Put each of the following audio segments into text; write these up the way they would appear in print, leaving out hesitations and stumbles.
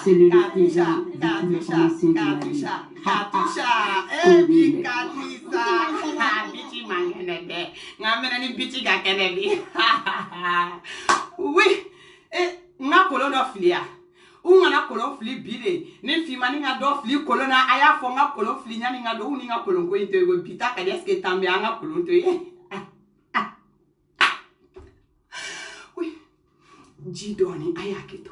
C'est le oui, nga kolon filia. Nga kolon fili bide. Ne fima ni nga do fili kolona aya fo nga kolon fili nya ni nga do ni nga kolon ko inte go bita ka deske tambe nga kolon to ye. Oui. Jidoni aya keto.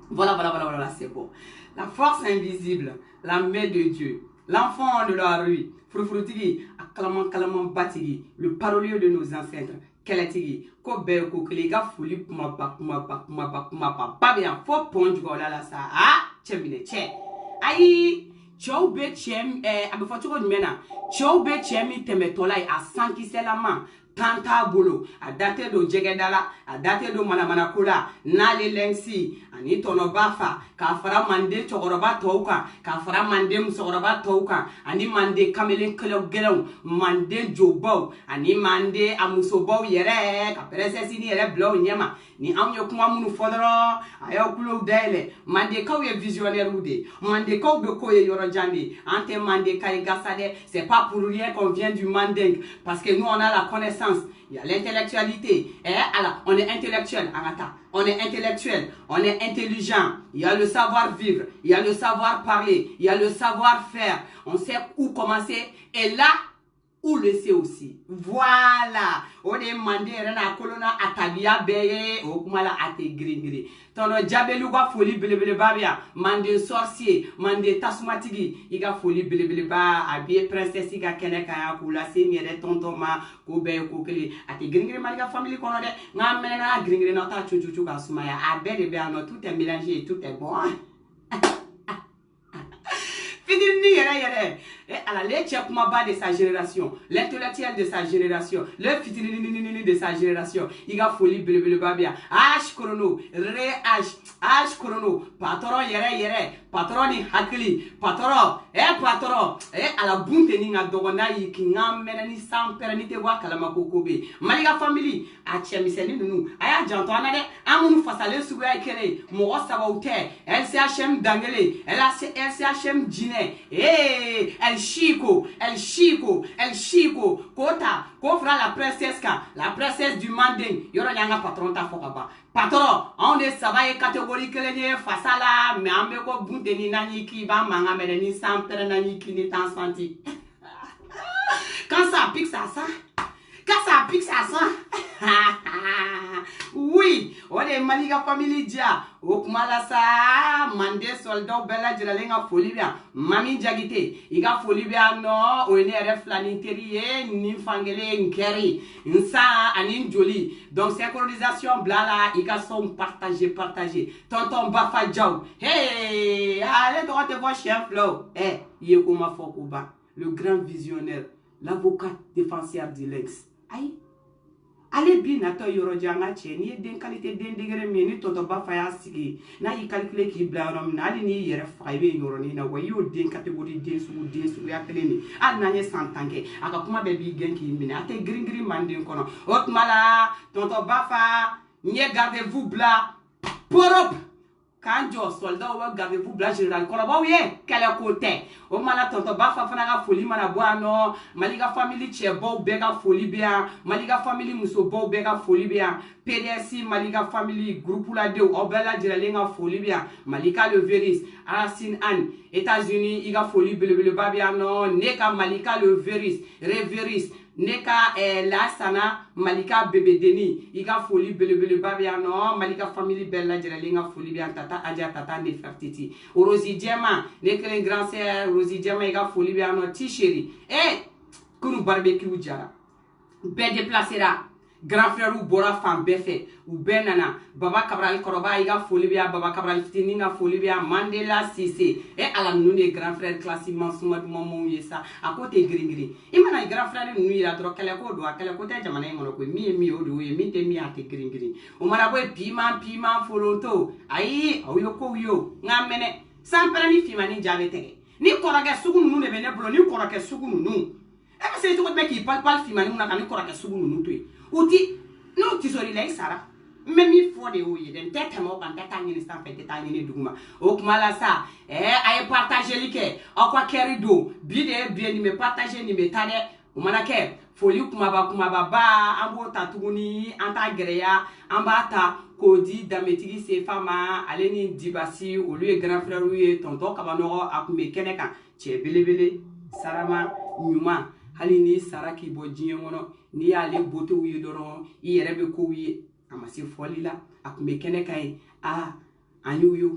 Voilà, c'est bon. La force invisible, la main de Dieu, l'enfant de la rue, Frufrutigi, Akalaman Batigi, le parolier de nos ancêtres, Keletigi, Kobe, Kokelega, Fouli, Pumapa, pas bien, faut pondre là, ça, ah, tchemine, tché. Aïe, Tchou be tchem, abefotuko mena, Tchou be tchemi temetolai, a sanki selama. Tanta bolo a date do jegedala a date do mana kola nale lengsi ani tono bafa ka fara mande chogoroba toka ka fara mande musogoroba toka ani mande kamelen kelo gelon mande jobo ani mande amusobo yere ka presesi ni yere blow nyama ni amyo kuma munu fodoro ayo kulo dele mande kaw ye visionnaire ude mande kaw be ko ye yoro jandi ante mande kay gasade c'est pas pour rien qu'on vient du manding parce que nous on a la connaissance. Il y a l'intellectualité. Alors, on est intellectuel, Arata. On est intellectuel, on est intelligent. Il y a le savoir-vivre, il y a le savoir-parler, il y a le savoir-faire. On sait où commencer. Et là, où laisser aussi. Voilà. On est mandé rena kolona atabia beye o kumala ate gringri. Tono jabelu ga foli belebele babia mande sorcier mande tasmatigi iga foli belebele ba abie princesse iga keneka ya kula seniere tonton ma ko be ko kele ate gringri maliga family kono de nga mena gringri na ta chuchu ka sumaya abede be ano tout est mélangé tout est bon. À la lettre de sa génération, l'intellectuel de sa génération, le fitini de sa génération, il a folie bleu babia, H chrono, H chrono, patron yere, patron ni hakili, patron, à la bunte ni nga dogona yi kinga menani sans pérennité wa kalama kokobe. Maliga family, a chemiseni nunu, aya jantona de, amunu fasale suga kele, mo sabaute, LCHM dangele, LCHM jine, El Chico, Kota, Kofra la princesse du Manding, Yoro Yanga patron ta fokaba. Patron, on est savaye catégorie que les fasala, mais en meko bunteni nani ki ba manga meleni sans nani ki ni tan santi. Quand ça pique ça. Oui, on est Maliga family dia. Okmala sa mande soldat bella jiralenga folibia. Mami jagite, iga folibia no, o ene reflani terie, ni fangele nkeri. Nsa anin joli. Donc synchronisation blala, iga sont partagé. Tonton Bafa Djaou. Hey, allez droit te voir chien flow. Yekuma Fokuba, le grand visionnaire, l'avocat défenseur de l'ex. Aïe. Allez bien à toi yorojanga cheni den qualité den degré meni toto ba faya sigi na yi calculer ki blarom na ali ni yere faybe yoroni na wayo den catégorie den su ya teleni al na nye santanke aka kuma be bi gen ki mini ate gringri manden kono otmala toto ba fa nye gardez-vous bla porop kanjo soldat wa gardez-vous bla général kono ba wiye kala côté o mala tonto ba fa fana ga foli mana boano maliga family chebo bega foli bia maliga family muso bo bega foli bia PDS maliga family groupe la de obela jiralenga foli bia malika le veris Racine Anne États-Unis iga foli belebele babia no neka malika le veris reveris neka la sana malika bébé deni iga foli belebele babia no malika family bella jiralenga foli bia tata aja tata nefertiti Rosie Diema nekele grand sœur Rosie Diema iga foli bia no t-shirt kunu barbecue jara be déplacer là grand frère ou bora femme befe ou benana baba Cabral koroba iga foli bia baba Cabral fitini nga foli bia Mandela Cissé ala nune grand frère classement sumad momo yesa à côté gringri imana grand frère nu ira dro kala ko do akala ko te jamana ngono ko mi o do mi te mi ate gringri o mara boy pima folonto ayi o yo ko yo ngamene sans permis fimani javete ni kɔrɔkɛ sugu ninnu de bɛ ne bolo ni kɔrɔkɛ sugu ninnu e bɛ se cogo bɛ k'i pali fimani na ka ni kɔrɔkɛ sugu ninnu to yen o ti n'o ti sɔrɔ i la i sara n bɛ min fɔ de y'o ye dɛ n tɛ tɛmɛ o kan n tɛ taa ɲini sanfɛ n tɛ taa ɲini duguma o kuma la sa a ye partageli kɛ aw ka kɛri don bi de ye bi nin bɛ partage nin bɛ taa dɛ o mana kɛ foli kumaba ba an b'o ta tuguni an t'a gɛrɛya an b'a ta k'o di Danbetigi Sefa ma ale ni Dibasi olu ye grand frère ye tonton Kabanɔgɔ a kun bɛ kɛnɛ kan cɛ belebele sarama ɲuman hali ni sara k'i bɔ diɲɛ kɔnɔ n'i y'ale botew ye dɔrɔn i yɛrɛ bɛ kow ye a ma se fɔli la a kun bɛ kɛnɛ kan ye an y'u ye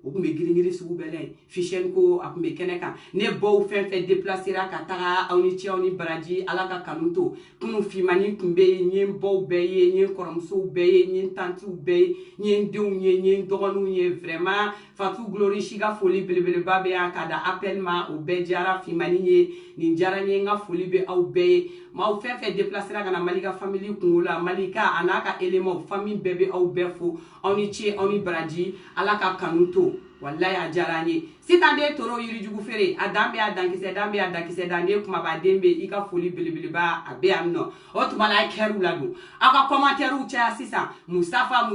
o kun bɛ girin sugu bɛɛ la yen fichɛni ko a kun bɛ kɛnɛ kan ne baw fɛn fɛn déplacera ka taga aw ni cɛ aw ni baraji ala ka kanu to kunu fimani kun bɛ yen n ye n baw bɛɛ ye n ye n kɔrɔmusow bɛɛ ye n ye n tantiw bɛɛ ye n ye n denw ye n ye n dɔgɔninw ye vraiment Fatou Glory si ka foli belebeleba bɛ yan ka da appel ma o bɛɛ diyara fimani ye nin diyara n ye n ka foli bɛ aw bɛɛ ye maaw fɛn fɛn déplacera ka na Malika famille kungo la Malika a n'a ka élément famille bɛɛ bɛ aw bɛɛ fo aw ni ce aw ni baraji ala ka kanu to wallahi a diyara n ye sitan den toro yirijugu feere a dan bɛ a dankisɛ dan bɛ a dankisɛ dan den kumaba den bɛ i ka foli belebeleba a bɛ yan nɔ o tuma la a ye kɛriw ladon aw ka commentaires caya sisan Mustafa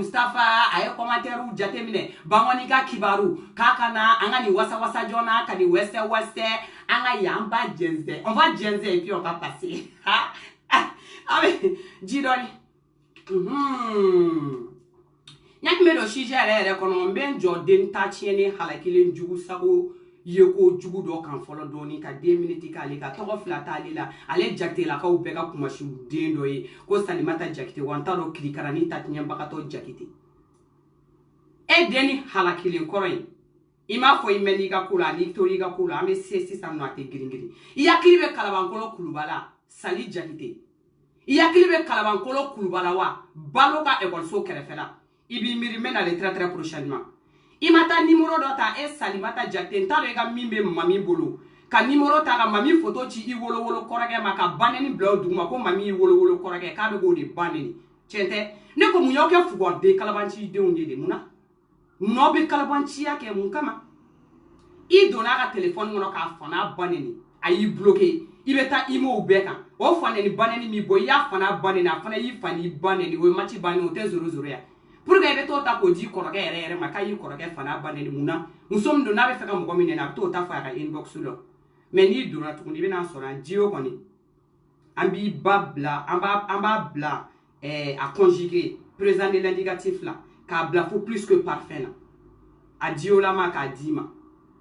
a ye commentaires jateminɛ Bangɔni ka kibaru k'a ka na an ka nin wasa joona ka nin wɛsɛ an ka yan an b'a jɛnsɛn on va jɛnsɛn et puis on va passer a bɛ ji dɔɔni ɲakime dɔ sije yɛrɛ kɔnɔ n bɛ n jɔ den ta tiɲɛni halakilen jugu sago ye ko jugu dɔ kan fɔlɔ dɔɔni ka 2 minutes k'ale ka tɔgɔ 2 t'ale la ale Jakitelakaw bɛɛ ka kumasi den dɔ ye ko Salimata Jakite wa n t'a dɔn kirikarani ta tiɲɛbagatɔ Jakite e den ni halakilen kɔrɔ in i m'a fɔ i mɛn n'i ka ko la n'i tori i ka ko la an bɛ se sisan nɔ a tɛ girin i hakili bɛ Kalabankɔrɔ Kulubala Sali Jakite i hakili bɛ Kalabankɔrɔ Kulubala wa Balo ka ekɔliso kɛrɛfɛ la i b'i miiri n bɛ na le très prochainement i ma taa numéro dɔ ta e Salimata Jakite n t'a dɔn i ka min bɛ mami bolo ka numéro ta ka mami photo ci i wolowolo kɔrɔkɛ ma ka banɛni bila o duguma ko mami y'i wolowolo kɔrɔkɛ k'a bɛ k'o de banɛni tiɲɛ tɛ ne ko mun y'aw kɛ fugɔden kalabancidenw ye de mun na n'aw bɛ kalabanciya kɛ mun kama i donna a ka téléphone kɔnɔ k'a fana banɛni a y'i bloqué i bɛ taa imow bɛɛ kan o fanɛni banɛni min bɔ i y'a fana banɛni a fana y'i fani banɛni o ye match banni o tɛ zoro ya pour que i bɛ t'o ta k'o di kɔrɔkɛ yɛrɛ ma k'a y'i kɔrɔkɛ fana banɛni mun na muso min don n'a bɛ fɛ ka mɔgɔ min nɛni a bɛ t'o ta fɔ a ka inbox la mais n'i donna tuguni i bɛna sɔrɔ a Dio kɔni an b'i ba bila an b'a bila a conjuguer présent de l'indicatif la k'a bila fo plus que parfait la a Dio lama k'a d'i ma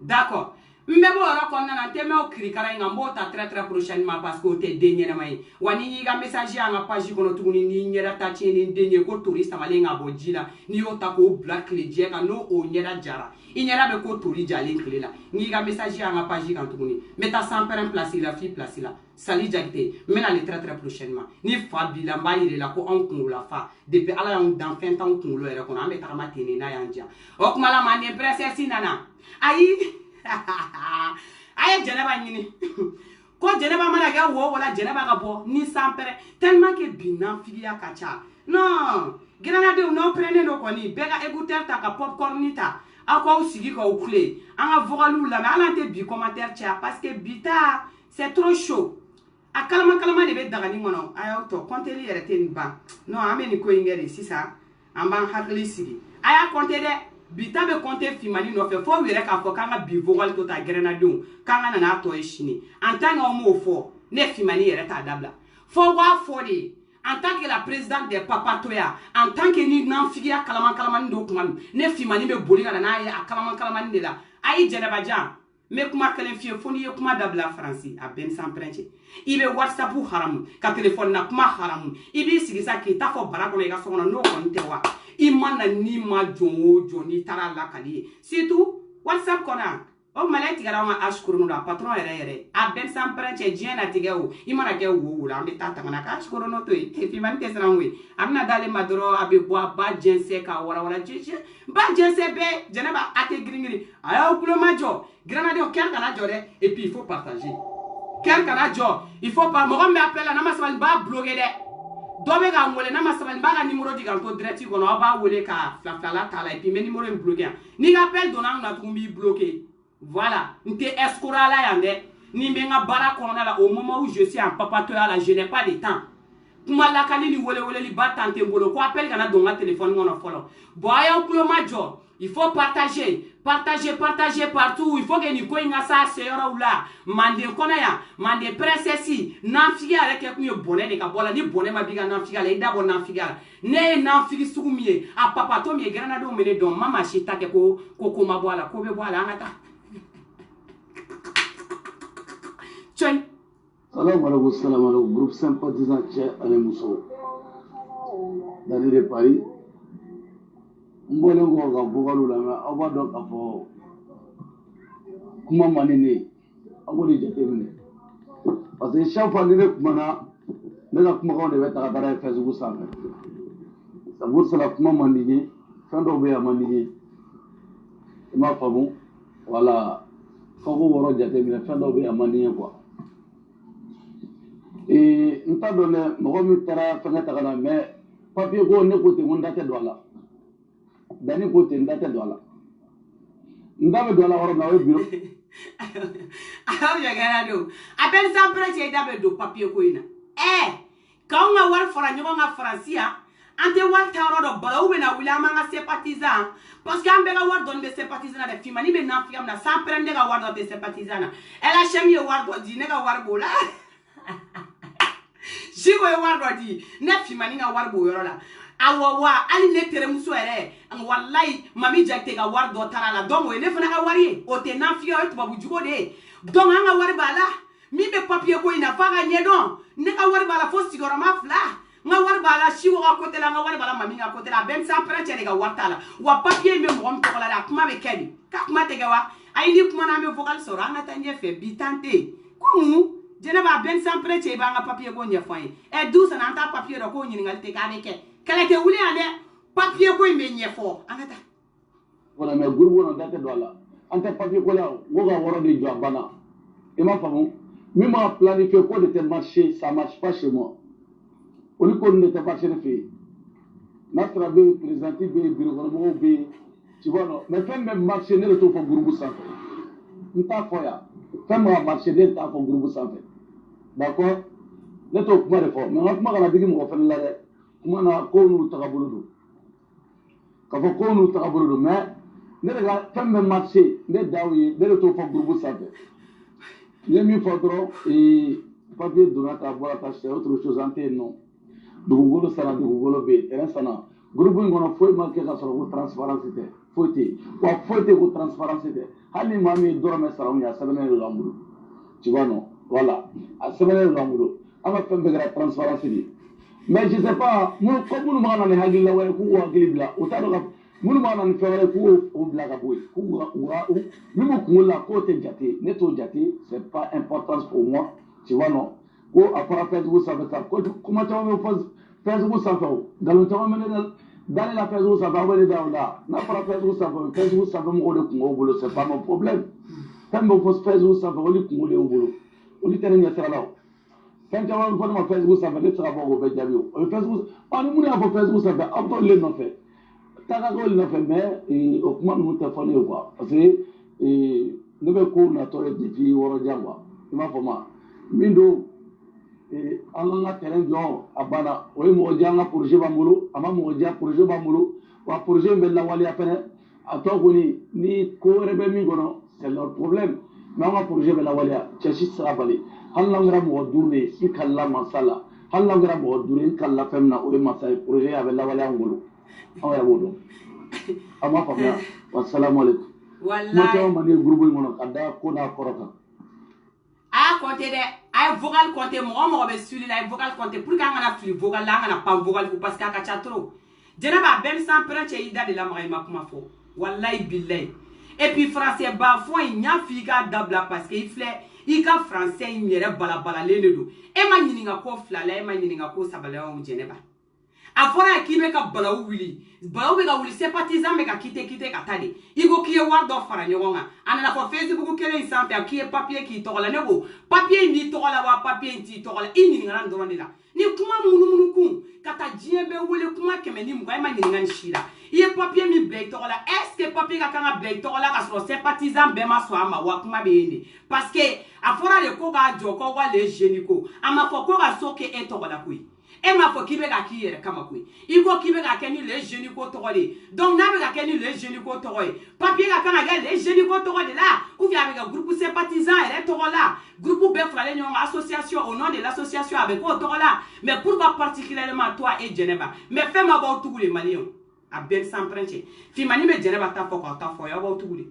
d'accord n bɛ bɔ o yɔrɔ kɔnɔna na n tɛ mɛn o kirikara in kan n b'o ta très prochainement parce que o tɛ den ɲɛnama ye wa n'i y'i ka message an ka page kɔnɔ tuguni n'i ɲɛda ta tiɲɛ ni den ye ko tori samalen ka bɔ ji la n'i y'o ta k'o bila tile jɛ kan n'o ɲɛda jara i ɲɛda bɛ ko tori jalen tile la n'i y'i ka message an ka page kan tuguni n bɛ taa sanpɛrɛn place la fi place la Sali Jakite n bɛ na le très prochainement ni fa b'i la n b'a yira i la ko anw kunkolo fa depuis ala y'anw dan fɛn t'anw kunkolo yɛrɛ kɔnɔ an bɛ tagama ten de n'a y'an diya o kuma la manden princesse nana ayi a ye Jɛnɛba ɲini ko Jɛnɛba mana kɛ wo wala Jɛnɛba ka bɔ ni sanpɛrɛ tellement que bi nafigiya ka ca non granadenw n'aw prenez don kɔni bɛɛ ka écouteur ta ka popcorn ta aw k'aw sigi k'aw kule an ka vocaliw lamɛn hali an tɛ bi commentaire caya parce que bi ta c'est trop chaud a kalama de bɛ dagani kɔnɔ a y'aw tɔ compteli yɛrɛ tɛ nin ban non an bɛ nin ko in kɛ de sisan an b'an hakili sigi a y'a compter dɛ bi ta bɛ compter fimani nɔfɛ fo yɛrɛ k'a fɔ k'an ka bi vocal to ta granadenw k'an ka nana tɔ ye sini en tant que aw m'o fɔ ne fimani yɛrɛ t'a dabila fo b'a fɔ de en tant que la présidente des papatoya en tant que ni nanfigiya kalaman do kuma ne fimani bɛ boli ka na n'a ye a kalaman de la ayi Jɛnɛba jan n bɛ kuma kelen f'i ye fo n'i ye kuma dabila faransi a bɛɛ ni sanpɛrɛn cɛ i bɛ whatsapp haramu ka téléphone na kuma haramu i b'i sigi sa k'i ta fɔ bara kɔnɔ i ka so kɔnɔ n'o kɔni tɛ wa i mana n'i ma jɔn o jɔn n'i taara lakali ye surtout whatsapp kɔnɔ o malɛ tigɛra anw ka âge chrono la patron yɛrɛ a bɛɛ ni sanpɛrɛn cɛ diɲɛ latigɛ o i mana kɛ wo la an bɛ taa tangana ka âge chrono to yen fimani tɛ siran koyi a bɛna d'ale ma dɔrɔn a bɛ bɔ a ba jɛnsɛn k'a walawala ba jɛnsɛn bɛɛ Jɛnɛba a tɛ girin a y'aw kulo ma jɔ granadenw kɛr kana jɔ dɛ et puis il faut partager kɛr kana jɔ il faut pas mɔgɔ min bɛ appel la n'a ma sabali n b'a bloqué dɛ dɔ bɛ k'an wele n'a ma sabali n b'a ka numéro di k'an to direct kɔnɔ aw b'a wele ka filafilala t'a la et puis n bɛ numéro in bloqué yan n'i ka appel donna an kunna tugun n b'i bloqué Voilà, n'était escora là yande. Ni benga bara kona là au moment où je suis en papatoya là, je n'ai pas de temps. Kuma la kali ni wole li batante ngolo ko appel kana donga téléphone ngono follow. Boya kulo majo, il faut partager partout. Il faut que ni ko inga sa seyora ula. Mande kona ya, mande princessi, nanfigi avec ku bonnet de kabola ni bonnet ma biga nanfigi la ida bon nanfigi la. Ne nanfigi sugumie, a papato mi granado mele don mama shita ke ko ma bola ko be bola ngata. Salam alaikum, groupe sympathisant Tchè Alemousso. Dans les Paris, on va le voir on va donc avoir comment maniner, on va les déterminer. Parce que chaque fois que nous avons des Facebook, ça veut dire comment maniner, fin d'obéir à maniner. Et ma femme, voilà, quand vous voyez déterminer, fin d'obéir à maniner quoi. Et nous avons donné, mais papier go ne côté on date douala. Dani côté date douala. Nous avons douala hors na bureau. Alors je regarde do. Appelle ça prêt d'abe do papier ko ina. Quand on a war fora nyonga francia, ante war taro do bala ou na wila manga sympathisant parce que ambega war don be sympathisant na fi mani be na fi amna sans prendre ga war do be sympathisant. Elle a chemi war do di ne ga war bola. Jigo e wardo di ne fimani nga warbo yorola awawa ali ne tere muso ere wallahi mami jakte ga wardo tarala dongo ne fana ga wari o te na fiyo to babu jugo de dongo nga wari bala mi be papier ko ina faga nyedon ne ga wari bala fo sigoro ma fla nga wari bala shiwo ga kote la nga wari bala mami nga kote la ben sa prêtre ga wartala wa papier me mo to la kuma be kedi ka kuma te ga wa ay ni kuma na me vocal sora nga tanje fe bitante kumu Jeneba ben sans prêcher banga papier ko nyefoy e douce na anta papier ko nyingal te kaneke kala te wuli ande papier ko me nyefo anata voilà mais groupe on date dola anta papier ko la woga woro de jabana et ma femme même à planifier quoi de tes marchés ça marche pas chez moi au lieu qu'on ne te pas chez fait notre be présenter be bureau be tu vois non mais fait même marché ne le tout pour groupe ça nta foya fait moi marché de ta pour groupe ça d'accord ne to kuma de fo mais on kuma kana digi mo fa la de kuma na ko nu takabulu ka fo ko nu takabulu mais ne ga femme marché ne dawi ne to fo groupe ça ne mi fodro et papier donata bola c'est autre chose ante non dugugolo sana dugugolo be eren sana groupe ngono foi marqué ka soro transparence te foité wa foité ko transparence te hali mami dorme sara on ya sabene lo amuru tu vois non voilà à sabene lo amuru ama fembe gra transparence di mais je sais pas mon comme nous mana ne hagila wa ku wa gilibla o ta do mun mana ne fere ku o blaga boy ku wa même ku la côté jate ne to jate c'est pas important pour moi tu vois non ko après Facebook ça va ça comment tu vas Facebook ça va galon tu vas mener dans la Facebook ça va aller dans là na para Facebook ça va mo de ko bolo c'est pas mon problème quand mon Facebook ça va oli ko de bolo oli tene nya sala quand tu vas voir mon Facebook ça va le sera bon au jabio Facebook on nous a Facebook ça va auto le non fait taka ko le fait mais et au comment nous téléphoner quoi parce que ne be ko na to depuis woro jangwa ima foma mindo an terrain jɔ a banna o ye mɔgɔ diya an ka projet b'an bolo a ma mɔgɔ diya projet b'an bolo wa projet in bɛ lawaleya fɛnɛ a tɔ kɔni ni ko wɛrɛ bɛ min kɔnɔ c'est leur problème mais an ka projet bɛ lawaleya cɛ si sira bali hali n'an kɛra mɔgɔ duuru de ye i kalila masa la hali n'an kɛra mɔgɔ duuru ye i kalila fɛn min na o ye masa ye projet a bɛ lawaleya an bolo anw yɛrɛ b'o dɔn an b'a faamuya wa salamu aleykum kuma caman man di groupe in kɔnɔ ka da ko n'a kɔrɔ kan. A compter de a vocal compter mo be suli la vocal compter pour ka ngana flux vocal la ngana pas vocal parce que ka cha trop jenaba ben sans prêtre ida de la ma kuma fo wallahi billahi et puis français ba fo nya fi ka dabla parce que il flait il ka français il yere bala bala le do e ma nyini nga ko fla la e ma nyini nga ko sabala o jeneba a fora ki be ka bala wili sympathisant me ka kite ka tade igo ki e wardo fara nyonga ana na Facebook kele insampe ki e papier ki to la nego papier ni to la wa papier ti to la ini ngana ndoro ni la ni kuma munu kun kata diɲɛ bɛ wele kuma kɛmɛ ni mugan ma ɲininka ni si la i ye papier min bila i tɔgɔ la est ce que papier ka kan ka bila i tɔgɔ la ka sɔrɔ sympathisant bɛɛ ma sɔn a ma wa kuma bɛ yen de parce que a fɔra de ko k'a jɔ k'aw ka les jeunes ko a ma fɔ ko ka so kɛ e tɔgɔ la koyi e m'a fɔ k'i bɛ ka k'i yɛrɛ kama koyi i ko k'i bɛ ka kɛ ni les jeunes ko tɔgɔ de ye donc n'a bɛ ka kɛ ni les jeunes ko tɔgɔ ye papier ka kan ka kɛ les jeunes ko tɔgɔ de la ou bien a bɛ kɛ groupe sympathisant yɛrɛ tɔgɔ la groupe bɛɛ faralen ɲɔgɔn kan association au nom de l'association a bɛ k'o tɔgɔ la mais pourquoi particulièrement toi et Jɛnɛba mais fɛn ma b'aw tugu de maliyɛnw a bɛɛ sans prince Fimani bɛ Jɛnɛba ta fɔ k'aw ta fɔ y'aw b'aw tugu de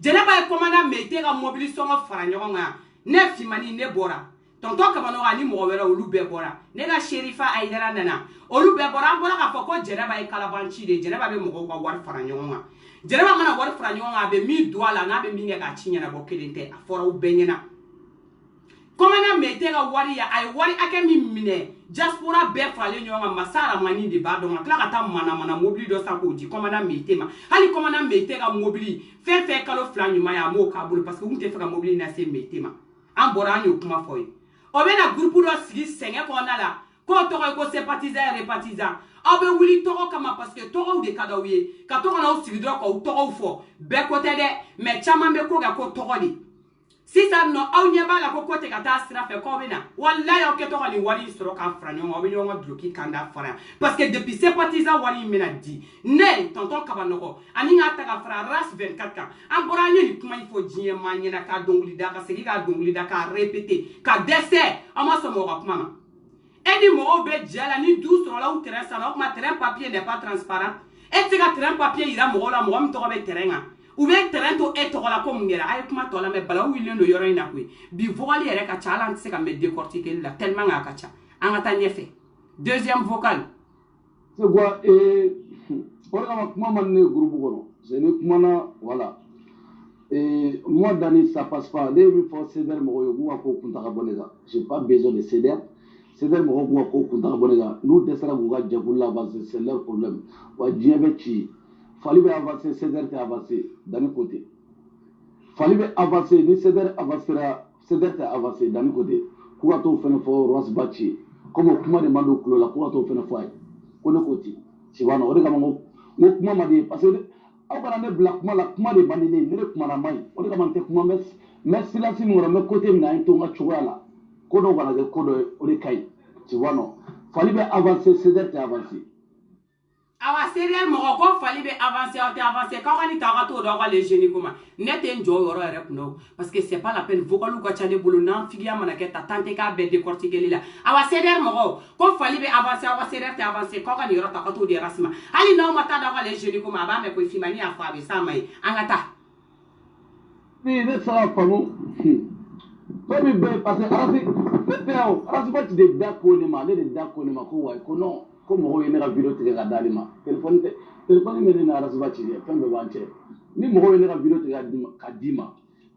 Jɛnɛba ye commandant Meyite ka mobili sɔngɔ fara ɲɔgɔn kan ne Fimani ne bɔra tonton Kabanoga ni mɔgɔ wɛrɛ olu bɛɛ bɔra ne ka Sherifa Aïdara nana olu bɛɛ bɔra an bɔra k'a fɔ ko Jɛnɛba ye kalabanci de Jɛnɛba bɛ mɔgɔw ka wari fara ɲɔgɔn kan Jɛnɛba mana wari fara ɲɔgɔn kan a bɛ min don a la n'a bɛ min kɛ k'a ci ɲɛnabɔ kelen tɛ a fɔra u bɛɛ ɲɛna commandant Meyite ka wari ye a ye wari hakɛ min minɛ diaspora bɛɛ faralen ɲɔgɔn kan Masa Aramani de b'a dɔn ka tila ka taa mana mobili dɔ san k'o di commandant Meyite ma hali commandant Meyite ka mobili fɛn fɛn kalo 2 ɲuman ye a m'o k'a bolo parce que u tun tɛ fɛ ka mobili lase Meyite ma an bɔra an y'o kuma fɔ ye o bɛna groupe dɔ sigi sɛngɛ kɔnɔna la k'o tɔgɔ ye ko sympathisant et répartisant aw bɛ wuli tɔgɔ kama parce que tɔgɔw de ka d'aw ye ka to ka n'aw sigi dɔrɔn k'aw tɔgɔw fɔ bɛɛ ko tɛ dɛ mais caman bɛ ko kɛ ko tɔgɔ de sisan nɔ aw ɲɛ b'a la ko tɛ ka taa sira fɛ k'aw bɛ na walayi aw kɛtɔ ka nin wari in sɔrɔ k'a fara ɲɔgɔn kan aw bɛ ɲɔgɔn ka duloki kan da fara yan parce que depuis sympathisant wari in bɛna di ne tonton Kabanɔgɔ ani k'a ta ka fara RAS 24 kan an bɔra an ye nin kuma in fɔ diɲɛ maa ɲɛna k'a dɔnkili da ka segin k'a dɔnkili da k'a répéter ka dɛsɛ aw ma sɔn mɔgɔ ka kuma ma e ni mɔgɔw bɛ jɛ la ni du sɔrɔla u terrain sanna o tuma terrain papier n'est pas transparent e tɛ se ka terrain papier yira mɔgɔw la mɔgɔ min tɔgɔ bɛ terrain kan u bɛ terrain to e tɔgɔ la ko mun kɛra a ye kuma tɔ la mais balawu wulilen don yɔrɔ in na koyi bi vocal yɛrɛ ka ca hali an tɛ se ka mɛ décortiquer la tellement a ka ca an ka taa ɲɛfɛ deuxième vocal c'est quoi o de kama kuma man ne groupe kɔnɔ c'est ni kuma na voilà moi Dani ça passe pas ne min fɔ CDR mɔgɔw ye k'u ka ko kuntaka bɔ ne kan j'ai pas besoin de CDR mɔgɔw k'u ka ko kuntaka bɔ ne kan n'u dɛsɛra k'u ka jɛkulu la avancer c'est leur problème wa diɲɛ bɛ ci Fali bɛ avancer CDR tɛ avancer Dani côté Fali bɛ avancer ni CDR avancera CDR tɛ avancer Dani côté k'u ka t'o fɛnɛ fɔ Ross Bachi comme o kuma de man don kulo la k'u ka t'o fɛnɛ fɔ a ye ko ne ko ten tu vois o de kama n ko kuma man di parce que aw kana ne bila kuma la kuma de man di ne ye ne de kumana man ɲi o de kama n tɛ kuma n bɛ silence min kɔrɔ n bɛ côté min na an ye to n ka cogoya la ko dɔw kana kɛ ko dɔ ye o de ka ɲi tu vois non Fali bɛ avancer CDR tɛ avancer awa CDR mɔgɔ ko Fali bɛ avancer aw tɛ avancer k'aw ka nin ta aw ka t'o d'aw ka les jeunes ko ma ne tɛ n jɔ o yɔrɔ yɛrɛ kunna o parce que c'est pas la peine vocaliw ka ca ne bolo n'an figiya mana kɛ ta tan tɛ k'a bɛɛ décortiquer la awa CDR mɔgɔw ko Fali bɛ avancer aw ka CDR tɛ avancer k'aw ka nin yɔrɔ ta aw ka t'o di RAS ma hali n'aw ma taa d'aw ka les jeunes ko ma a b'a mɛn ko Fimani y'a fɔ a bɛ s'a ma ye an ka taa. ni ne tɛ se ka faamu fɛn min bɛ yen parce que arasi ba ti de da ko ne ma ne de da ko ne ma ko wayi ko non ko mɔgɔw ye ne ka video tigɛ ka d'ale ma téléphone bɛ ne ni arasi ba ci dɛ fɛn bɛɛ b'an cɛ ni mɔgɔw ye ne ka video tigɛ ka d'i ma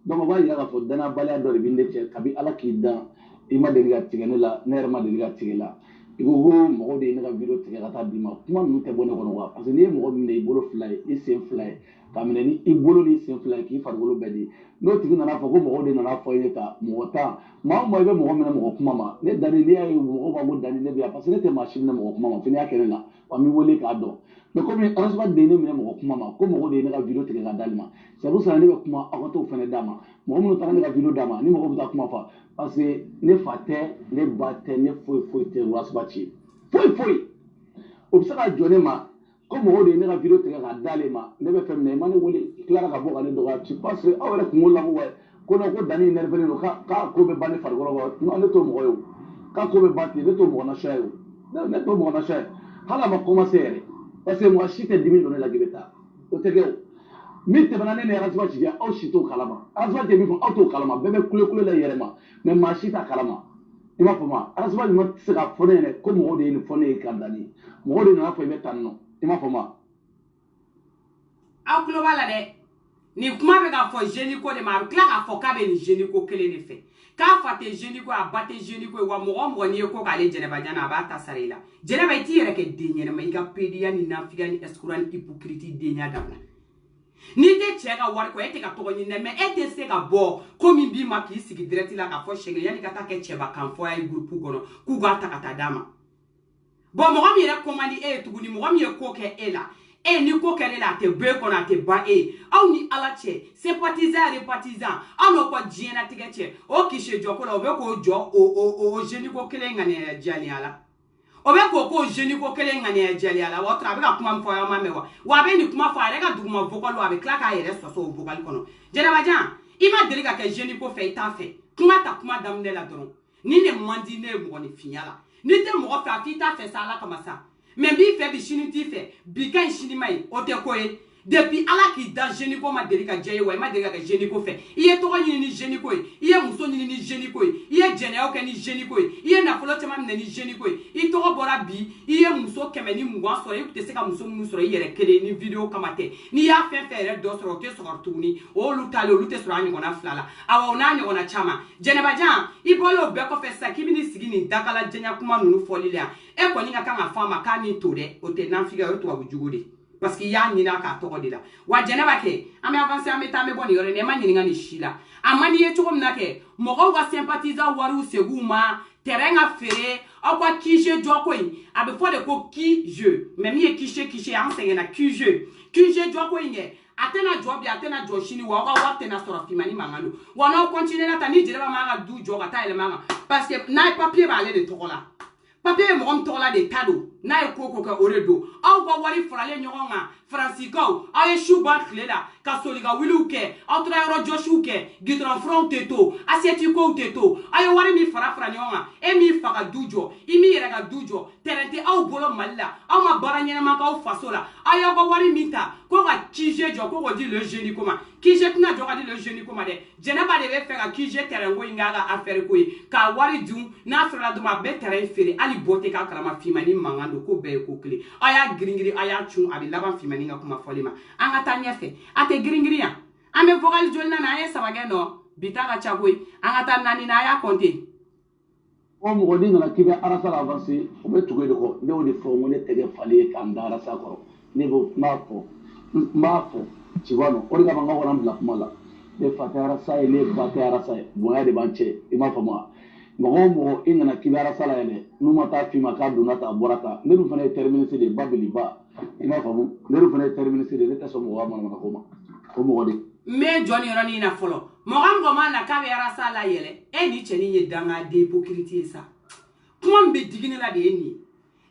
donc o b'a yira k'a fɔ danabaliya dɔ de bɛ ne cɛ kabi ala k'i dan i ma deli ka tigɛ ne la ne yɛrɛ ma deli ka tigɛ la i ko ko mɔgɔw de ye ne ka video tigɛ ka taa d'i ma kuma ninnu tɛ bɔ ne kɔnɔ wa parce que n'i ye mɔgɔ minɛ i bolo fila ye i sen fila ye ka minɛ ni i bolo ni sen fila ye k'i farikolo bɛɛ di n'o tigi nana fɔ ko mɔgɔw de nana fɔ ye ka mɔgɔ tan maa o maa i bɛ mɔgɔ minɛ mɔgɔ kuma ma ne Dani n'i y'a ye mɔgɔw b'a ko Dani ne bɛ yan parce que ne tɛ maa si minɛ mɔgɔ kuma ma fo n'i y'a kɛ ne na wa n bɛ wele k'a dɔn mais komi arasiba de ye ne minɛ mɔgɔ kuma ma ko mɔgɔw de ye ne ka video tigɛ ka d'ale ma c'est pour ça ne bɛ kuma aw ka t'o fana d'a ma mɔgɔ minnu taara ne ka video d'a ma ni mɔgɔw bɛ taa kuma fɔ parce que ne fa tɛ ne ba tɛ ne foyi tɛ arasiba ci foyi o bɛ se ka jɔ ne ma ko mɔgɔw de ye ne ka video tigɛ ka d'ale ma ne bɛ fɛn min na i ma ne wele i tilara ka bɔ ka ne dɔgɔya tu penses que aw yɛrɛ kunkolo la ko wayi ko non ko Dani nerveux don k'a ko bɛ ban ne farikolo kɔrɔ non ne t'o mɔgɔ ye o k'a ko bɛ ban ten ne t'o mɔgɔ nasuya ye o ne t'o mɔgɔ nasuya ye hali a ma commencer yɛrɛ parce que mɔgɔ si tɛ dimi don ne la k'i bɛ taa o tɛ kɛ o min tɛmɛna ne ni arasiba ci kɛ aw si t'o kalama arasiba tɛ min fɔ aw t'o kalama bɛɛ bɛ kule la i yɛrɛ ma mais maa si t'a kalama i m'a faamu arasiba ɲuman tɛ se ka fɔ ne ɲɛna ko mɔgɔw de ye nin fɔ ne ye ka Dani mɔgɔw de nana fɔ i bɛ taa nin nɔ i m'a faamu aw tulo b'a la dɛ nin kuma bɛ ka fɔ jeune ko de ma a bɛ tila k'a fɔ k'a bɛ nin jeune ko kelen de fɛ k'a fa tɛ jeune ko a ba tɛ jeune ko ye wa mɔgɔ o mɔgɔ n'i ye ko k'ale Jɛnɛba ɲana a b'a ta sara i la Jɛnɛba i t'i yɛrɛ kɛ den ɲɛnama i ka pédiya ni nafigiya ni escroc ni hypocrite denya dabila n'i tɛ cɛ ka wari kɔ e tɛ ka tɔgɔ ɲini dɛ mais e tɛ se ka bɔ ko min b'i ma k'i sigi direct la k'a fɔ sɛgɛn yanni ka taa kɛ cɛba kan fɔ a ye groupe kɔnɔ k'u k'a ta ka taa d'a ma bon mo mi re commandi e tuguni mo mi ko ke e la e ni ko ke la te be ko na te ba e aw ni ala che sympathisant repartisant aw no ko jiena tige che o kishe jo ko la o be ko jo o jeni ko kele ngane jani ala o be ko jeni ko kele ngane jali ala wa tra be ka kuma mfo ya ma mewa wa be ni kuma fa re ka duguma vocal wa be klaka yere so vocal kono jena bajan ima deli ka ke jeni ko fe ita fe kuma ta kuma damne la doron ni ne mandi ne mo ni finyala ni te mo fa fita fe sala kama sa mais bi fe bi shini ti fe bi kan shini mai o te koye depuis ala ki da jeni ko ma deli ka jeye wa ma deli ka jeni ko fe iye to ni jeni ko iye muso ni jeni ko iye jene o ke ni jeni ko iye na folo tema ni jeni ko i to bora bi iye muso keme ni mugwa so e te se ka muso mu so yere kele ni video kamate ni ya fe re do so te so tuni o lu tale lu te so anyi gona flala awa ona anyi gona chama jene bajan i bolo be ko fe sa kibini sigini dakala jenya kuma nunu folilia e ko ni ka nga fama ka ni to de o te na figa o to wajugudi parce qu'il y a ni na ka to de la wa jene ba ke ame avancer ame ta me boni yore ne ma ni ngani shila amani ye choko mna ke mo ko ga sympathiser waru seguma terrain a fere akwa kije joko yi abe fo de ko ki je même ye kije enseigne na kije joko yi ne atena job ya atena joshini wa wa tena sora fimani mangalo wa na continuer na tani jere ba ma ga du joga ta ele manga parce que na papier ba aller de tokola papier mo on tokola de tado na e koko ka oredo aw ko wari frale nyonga franciko ay shuba klela ka soliga wiluke autra ro joshuke gidron fronteto asieti ko teto ay wari mi fara nyonga e mi faga dujo imi yera ga dujo terente aw bolo malla aw ma baranyena ma ka fasola ay ko wari mita ko ga kije jo ko di le génie comment kije kuna jo ga di le génie comment de jenaba de be fera kije terengo ingaga affaire ko ka wari du na fera do ma be terrain fere ali bote ka karama fimani mangando ko be ko kle aya gringiri aya chun abi laban fimani nga kuma folima anga tanya fe ate gringiri ya ame vocal jolna na aya sabage no bitaka chagoi anga tan nani na aya konte o mo godi na kibe arasa la avancer o be tugo de ko ne o de fo mo ne tege fale kan dara sa ko ne bo mafo tu vois non o ga banga wala mbla kuma la de fatara sa ile batara sa boya de banche ima fama mo ingana kibara sala yele numa ta fima ka dunata borata ne du fana terminer de babili ba ima famu ne du fana terminer de ta so mo wa mana ko mo de me joni roni na folo mo gango mana ka be sala yele e ni cheni ye danga de hypocrite sa kuma be digini la de ni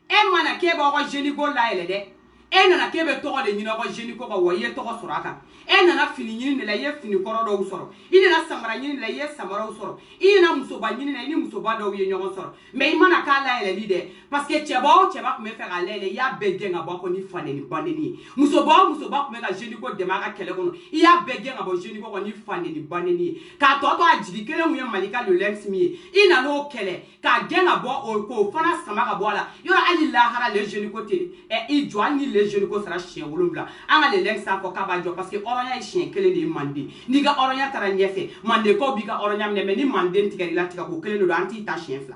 e mana ke ba ko jeni go la yele de e nana ke be to de nyina ko jeni ko ko ye to ko suraka e nana fini nyini ne la ye fini koro do usoro ine na samara nyini la ye samara usoro ine na musoba nyini na ine musoba do ye nyogo soro me imana ka la ele lide parce que cheba ko me faire alele ya bege nga bako ni fane ni baneni musoba ko me ka jeni ko de ma ka kele kono ya bege nga bo jeni ko ni fane ni baneni ka to ajigi kele mu ye malika le lex mi ina no kele ka genga bo o ko fana sama ka bo la yo ali la hara le jeni ko te e i joan ni le jeni ko sara chien wolobla anga le lex ko ka ba jo parce que oronya e chien kele ni mandi ni ga oronya tara nyefe mande ko bi ga oronya me ni mande tigari la tika ko kele no anti ta chien fla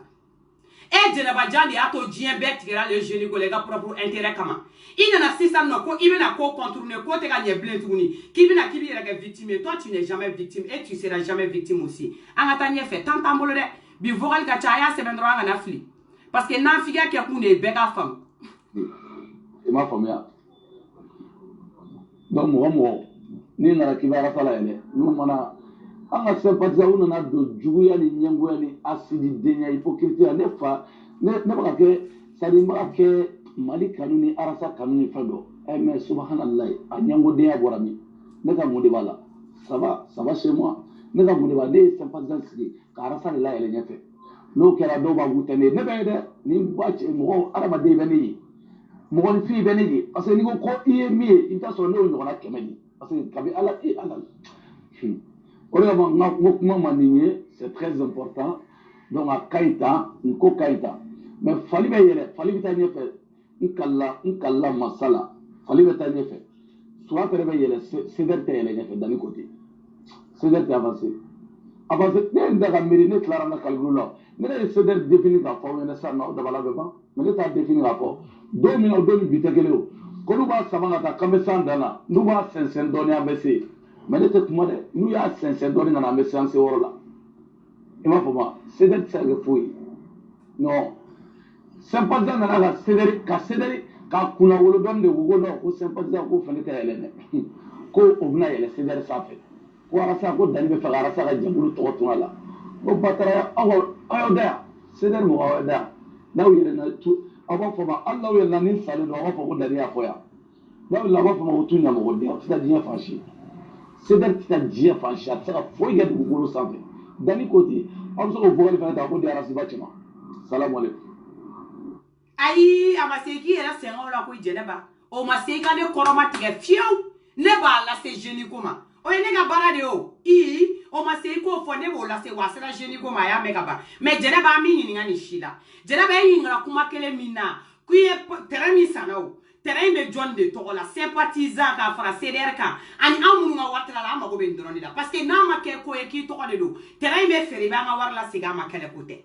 e jenaba jandi ato jien bet tigara le jeni ko le ga propre intérêt kama ina na sisa no ko ibina ko contourner ko te ga nye blend tuguni kibina kibi era ga victime toi tu n'es jamais victime et tu seras jamais victime aussi anga ta nyefe tantambolo de bi vocal ka chaya se bendro anga na fli parce que na figa ke ku ne be ga fam e ma famia donc mo ni na kibara sala yele nu mana anga sympathiser una na do juguya ni nyengoya ni asidi denya hypocrite ne fa ne ba ke sadi ba ke mali kanuni arasa kanuni fado mais subhanallah a nyengo de ya borami ne ka mundi bala ça va chez moi ne ka mundi ba de sympathiser sigi ka arasa la yele nyefe no kera do ba gutene ne be de ni ba che mo araba de be ni mo ni fi be ni parce que ni ko iye mi ita so ne o nyona kemedi parce que kabi ala c'est très important. Donc, à Kaita, Nko Kaita. Mais fali be yele, fali bitanye fait. Nkalla masala. Fali bitanye fait. Soit que be yele, c'est d'être yele fait dans le côté. C'est d'être avancé. Avancé, ne ndaga miri ne clara na kalgula. Ne c'est d'être défini ka fo ne sa na da bala beba. Mais ne ta défini ka fo. 2 minutes 2 bitekele. Ko nu ba sabanga ta kambe sandana. Nu ba sensen donia bese. Mais ne te kuma de nous y a 500 dollars dans la méchanceté là. Il m'a fait c'est d'être ça que fouille. Non, sympathisant nana ka cédéri ka kunna wolo dɔn de ko non ko sympathisant ko fɛnɛ tɛ yɛlɛ dɛ ko o bɛna yɛlɛ cédéri sanfɛ ko arasa ko dani bɛ fɛ ka arasa ka jɛkulu tɔgɔ tun a la ko batara aw y'aw da yan cédéri mɔgɔ aw da yan n'aw yɛlɛnna aw b'a fɔ ma hali n'aw yɛlɛnna ni salen don aw b'a fɔ ko dani y'a fɔ yan n'aw yɛlɛnna aw b'a fɔ ma ko tu ɲamɔgɔ den aw tɛ taa diɲɛ fan si cédéri tɛ taa diɲɛ fan si a tɛ se ka foyi kɛ dugukolo sanfɛ dani ko ten aw bɛ se k'o vocal fɛnɛ ta ko di arasiba cɛ ma salamu aleykum. Ayi a ma se k'i yɛrɛ sɛgɛn o la ko jɛnɛba o ma se i ka ne kɔrɔma tigɛ fiyewu ne b'a lase jeune ko ma o ye ne ka baara de ye o o ma se i k'o fɔ ne b'o lase wa a sera jeune ko ma a y'a mɛn ka ban mais jɛnɛba an b'i ɲininka nin si la jɛnɛba e ɲininkala kuma kelen min na k'i ye terrain min sanna o terrain bɛ jɔn de tɔgɔ la sympathisant k'a fara CDR kan ani an minnu ka wari tila la an mago bɛ nin dɔrɔn de la parce que n'a ma kɛ ko ye k'i tɔgɔ de don terrain bɛ feere i b'an ka wari lasegin a ma kɛlɛ ko tɛ.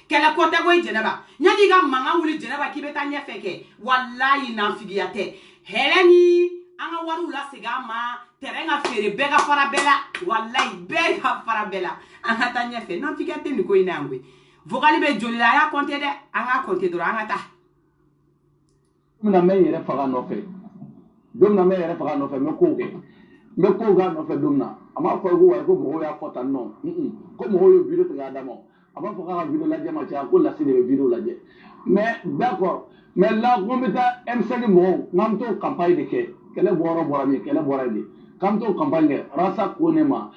Kɛlɛ ko tɛ koyi jɛnɛba ɲani ka mankan wuli jɛnɛba k'i bɛ taa ɲɛfɛ kɛ walayi nafigiya tɛ hɛrɛ ni an ka wariw lasegin an ma terrain ka feere bɛɛ ka fara bɛɛ la walayi bɛɛ ka fara bɛɛ la an ka taa ɲɛfɛ nafigiya tɛ nin ko in na yan koyi vocal bɛ joli la a y'a compter dɛ an k'a compter dɔrɔn an ka taa. Don min na n bɛ n yɛrɛ faga nɔfɛ n bɛ kow kɛ n bɛ kow k'a nɔfɛ don min na a m'a fɔ ko wari ko mɔgɔw y'a fɔ tan nɔ ko mɔgɔw ye video tigɛ a dama a b'a fɔ k'a ka video lajɛ ma caya ko lasi de bɛ video lajɛ mais d'accord mais là ko n bɛ taa M5 mɔgɔw n'an bɛ t'o campagne de kɛ kɛlɛ bɔra min kɛlɛ bɔra yen de k'an bɛ t'o campagne kɛ Arasa ko ne ma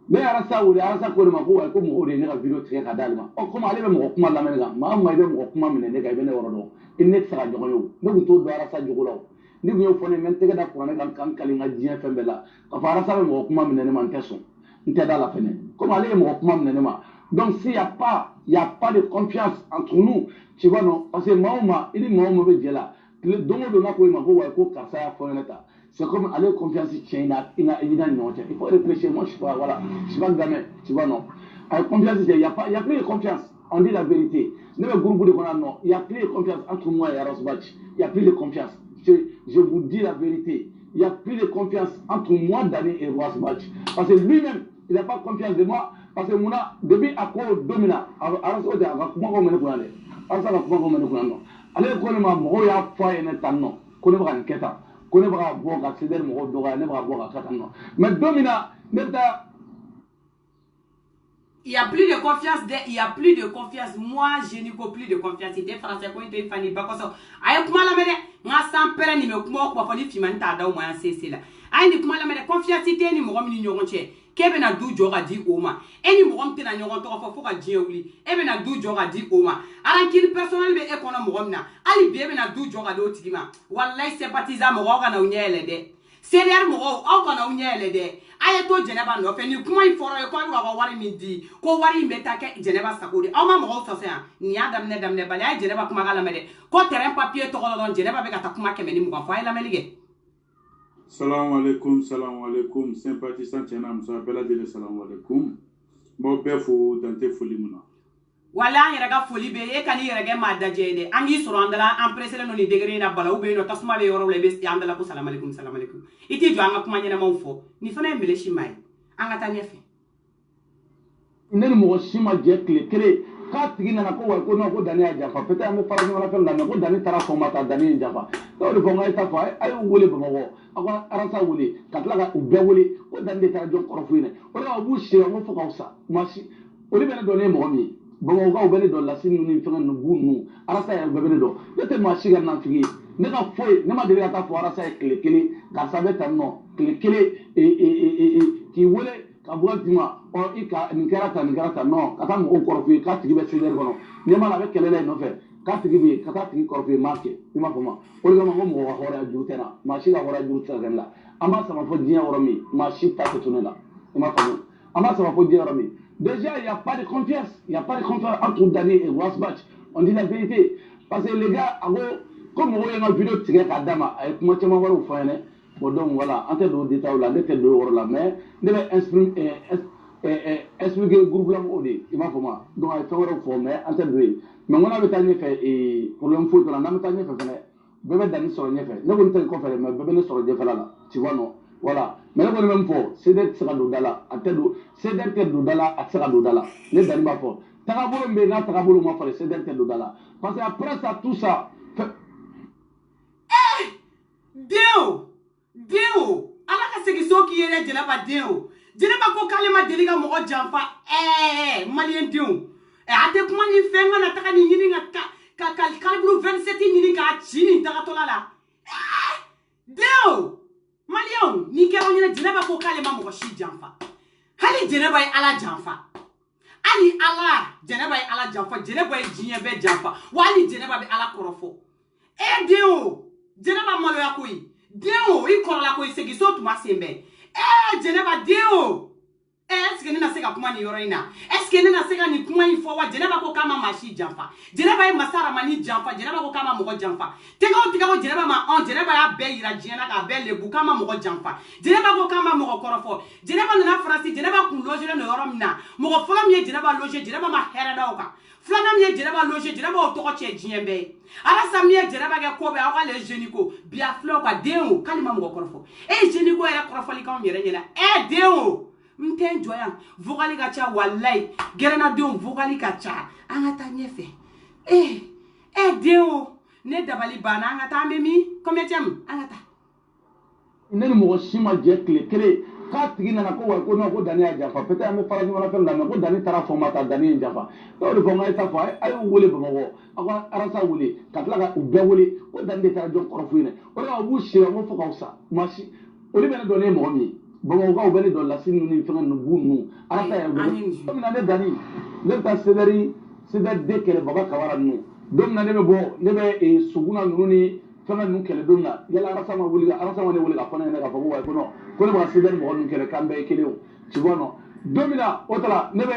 ne Arasa wele Arasa ko ne ma ko wayi ko mɔgɔw de ye ne ka video tigɛ ka d'ale ma ɔ komi ale bɛ mɔgɔ kuma lamɛn kan maa o maa i bɛ mɔgɔ kuma minɛ ne kan i bɛ ne yɔrɔ dɔn i ni ne tɛ se ka ɲɔgɔn ye o ne tun t'o dɔn Arasa jogo la o ni tun y'o fɔ ne ye n bɛ n tɛgɛ da kuranɛ kan ka n kali n ka diɲɛ fɛn bɛɛ la k'a fɔ Arasa bɛ mɔgɔ kuma minɛ ne ma n tɛ sɔn n tɛ da la fɛnɛ komi ale ye mɔgɔ kuma minɛ ne ma. Donc s'il n'y a pas de confiance entre nous, tu vois non, parce que Mahoma, il dit Mahoma veut dire là, le don de la quoi c'est comme aller confiance il faut réfléchir, moi je suis pas gamin, tu vois non. Avec confiance, il n'y a plus de confiance, on dit la vérité. Ne me groupe de non, il n'y a plus de confiance entre moi et Arasbach, il n'y a plus de confiance. Je vous dis la vérité, il n'y a plus de confiance entre moi, Dani et Arasbach, parce que lui-même, il n'a pas confiance de moi. Parce que muna depuis à quoi domina Arasa o de a ka kuma ko mene kunna de Arasa ka kuma ko mene kunna no ale ko ne ma mɔgɔw y'a fɔ a ye ne tan nɔ ko ne bɛ ka nin kɛ tan ko ne bɛ ka bɔ ka CDR mɔgɔw dɔgɔya ne bɛ ka bɔ ka kɛ tan nɔ mais don min na ne bɛ taa. Il n'y a plus de confiance, il n'y a plus de confiance. Moi, je n'ai plus de confiance. C'était français, quand il était fanny, parce que aïe, comment la mère, moi, sans père, ni me comment, quoi, fanny, fimani, t'as d'au moins, c'est là. Aïe, ni comment la mère, confiance, ni mon homme, ni n'yonche, qu'elle bena dou jora di oma. Et ni mon homme, t'es na n'yonche, t'as faut qu'à dire oui. Et bena dou jora di oma. Alors qu'il personnel, mais économ, mon homme, na. Ali, bien, bena dou jora de otima. Wallah, sympathisant, mon homme, na unye, l'aide. Sérieux mɔgɔw aw kana aw ɲɛ yɛlɛ dɛ a ye to jɛnɛba nɔfɛ ni kuma in fɔra ye ko aw ka wari min di ko wari in bɛ taa kɛ jɛnɛba sago de aw ma mɔgɔw sɔsɔ yan nin y'a daminɛ bali a ye jɛnɛba kumakan lamɛn dɛ ko terrain papier tɔgɔ la dɔrɔn jɛnɛba bɛ ka taa kuma 120 fɔ a ye lamɛnni kɛ. Salam alaikum sympathisant tiɲɛ na muso bɛɛ lajɛlen salam alaikum m'aw bɛɛ fo dan tɛ foli mun na. Wala an yɛrɛ ka foli bɛ e ka n'i yɛrɛ kɛ maa dajɛ dɛ an k'i sɔrɔ an dala an pressé no ni degré in na bala ou bien no tasuma bɛ yɔrɔ la i bɛ an dala ko salam alaikum i t'i jɔ an ka kuma ɲɛnamaw fɔ nin fana ye meleshi maa ye an ka taa ɲɛfɛ. Ne ni mɔgɔ si ma jɛ tile kelen k'a tigi nana ko wa ko non ko Dani y'a janfa peut-être an bɛ fara ɲɔgɔn na fɛn min na ko Dani taara fɔ ma taa Dani ye janfa dɔw de fɔ n ka ta fɔ a y'u wele Bamakɔ a ko Arasa wele ka tila ka u bɛɛ wele ko Dani de taara jɔn kɔrɔ f'u ɲɛna o de la u b'u seri n ko fo k'aw sa ma si olu bɛ ne dɔn ne ye mɔgɔ min ye Bamakɔkaw bɛ ne dɔn lasi ninnu ni fɛngɛ ninnu bu ninnu Arasa yɛrɛ bɛɛ bɛ ne dɔn ne tɛ maa si ka nafigi ye ne ka foyi ne ma deli ka taa fɔ Arasa ye tile kelen karisa bɛ tan nɔ tile kelen k'i wele ka bɔ di ma ɔ i ka nin kɛra tan non ka taa mɔgɔw kɔrɔ f'i ye k'a tigi bɛ CDR kɔnɔ n'i ma la a bɛ kɛlɛ la yen nɔfɛ k'a tigi bɛ yen ka taa tigi kɔrɔ f'i ye m'a kɛ i m'a fɔ ma o de kama ko mɔgɔ ka hɔrɔnya juru tɛ na maa si ka hɔrɔnya juru tɛ se ka kɛ ne la an b'a sama fɔ diɲɛ yɔrɔ min maa si ta tɛ to ne la i m'a faamu an b'a sama fɔ diɲɛ yɔrɔ min. Déjà, il n'y a pas de confiance. Il n'y a pas de confiance entre Dani et Wasbach. On dit la vérité. Parce que les gars, comme on a une vidéo de Tigre Kadama, avec moi, tu m'as vu au fond. Bon, donc voilà, en termes de détails, là, de l'euro là, mais je vais expliquer le groupe là, il m'a fait moi. Donc, il faut au fond, mais en termes de. Mais on avait tanné fait, et pour l'homme on a tanné fait, bébé Dani sur le fait. Nous, on t'a conféré, mais bébé sur le fait là, tu vois, non. Voilà. Mais là, on est même fort. C'est d'être sera d'Odala. C'est d'être d'Odala à sera d'Odala. Les Dani m'a fort. tagabolo mbe na tagabolo ma fale CDR te do dala parce que après ça tout ça Deo ala ka segi so ki yere Djeneba deo Djeneba ko kale ma deli ka mogo janfa malien deo ate kuma ni fenga na taka ni nyini ka kalibru 27 nyini ka chini taka tolala deo malien ni kero nyine Djeneba ko kale ma mogo shi janfa hali Djeneba yi ala janfa ali ala Djeneba yi ala janfa Djeneba yi jinya be janfa wali Djeneba be ala korofo deo Djeneba malo ya koyi deo I korola koyi segi so tuma sembe Djeneba deo est-ce que nina sega kuma ni yoro ina est-ce que nina sega ni kuma ifo wa Djeneba ko kama mashi janfa Djeneba yi masara mani janfa Djeneba ko kama mogo janfa tiga ko Djeneba ma on Djeneba ya be yira jiena ka be lebu kama mogo janfa Djeneba ko kama mogo korofo Djeneba nana franci Djeneba kun loge no yoro mina mogo fola mi Djeneba loge Djeneba ma hera da oka flana mi Djeneba loge Djeneba o toko che jiembe ala sa mi Djeneba ga ko be awa le jeniko bia flo ka deo kalima mogo korofo jeniko era korofo li ka nyere nyena deo mten joya vogali ka cha wallahi gerena deo vogali ka cha angata nyefe deo ne dabali bana angata memi kometem angata nene mo shima je kle ka tigi na ko wa ko no ko dani aja fa pete ame fara ni wala fel na ko dani tara fo mata dani jafa to de fo ngai ta fa ay wole ba mo ako arasa wole katla ka ubbe wole ko dani de tara jo korofo ne o la bu shira mo fo ka usa mashi o le bena do ne mo mi ba mo ga o bene do la sinu ni fenga no bunu arasa ya go to na ne dani le ta sedari de kele baba kawara nu dom na ne be bo ne be suguna nuni fana nu kele donna yala arasa ma wuli arasa ma ne wuli ka fana ne ka fo wa ko no ko le ba sedari mo nu kele kambe kele o tu vois non domina otala ne be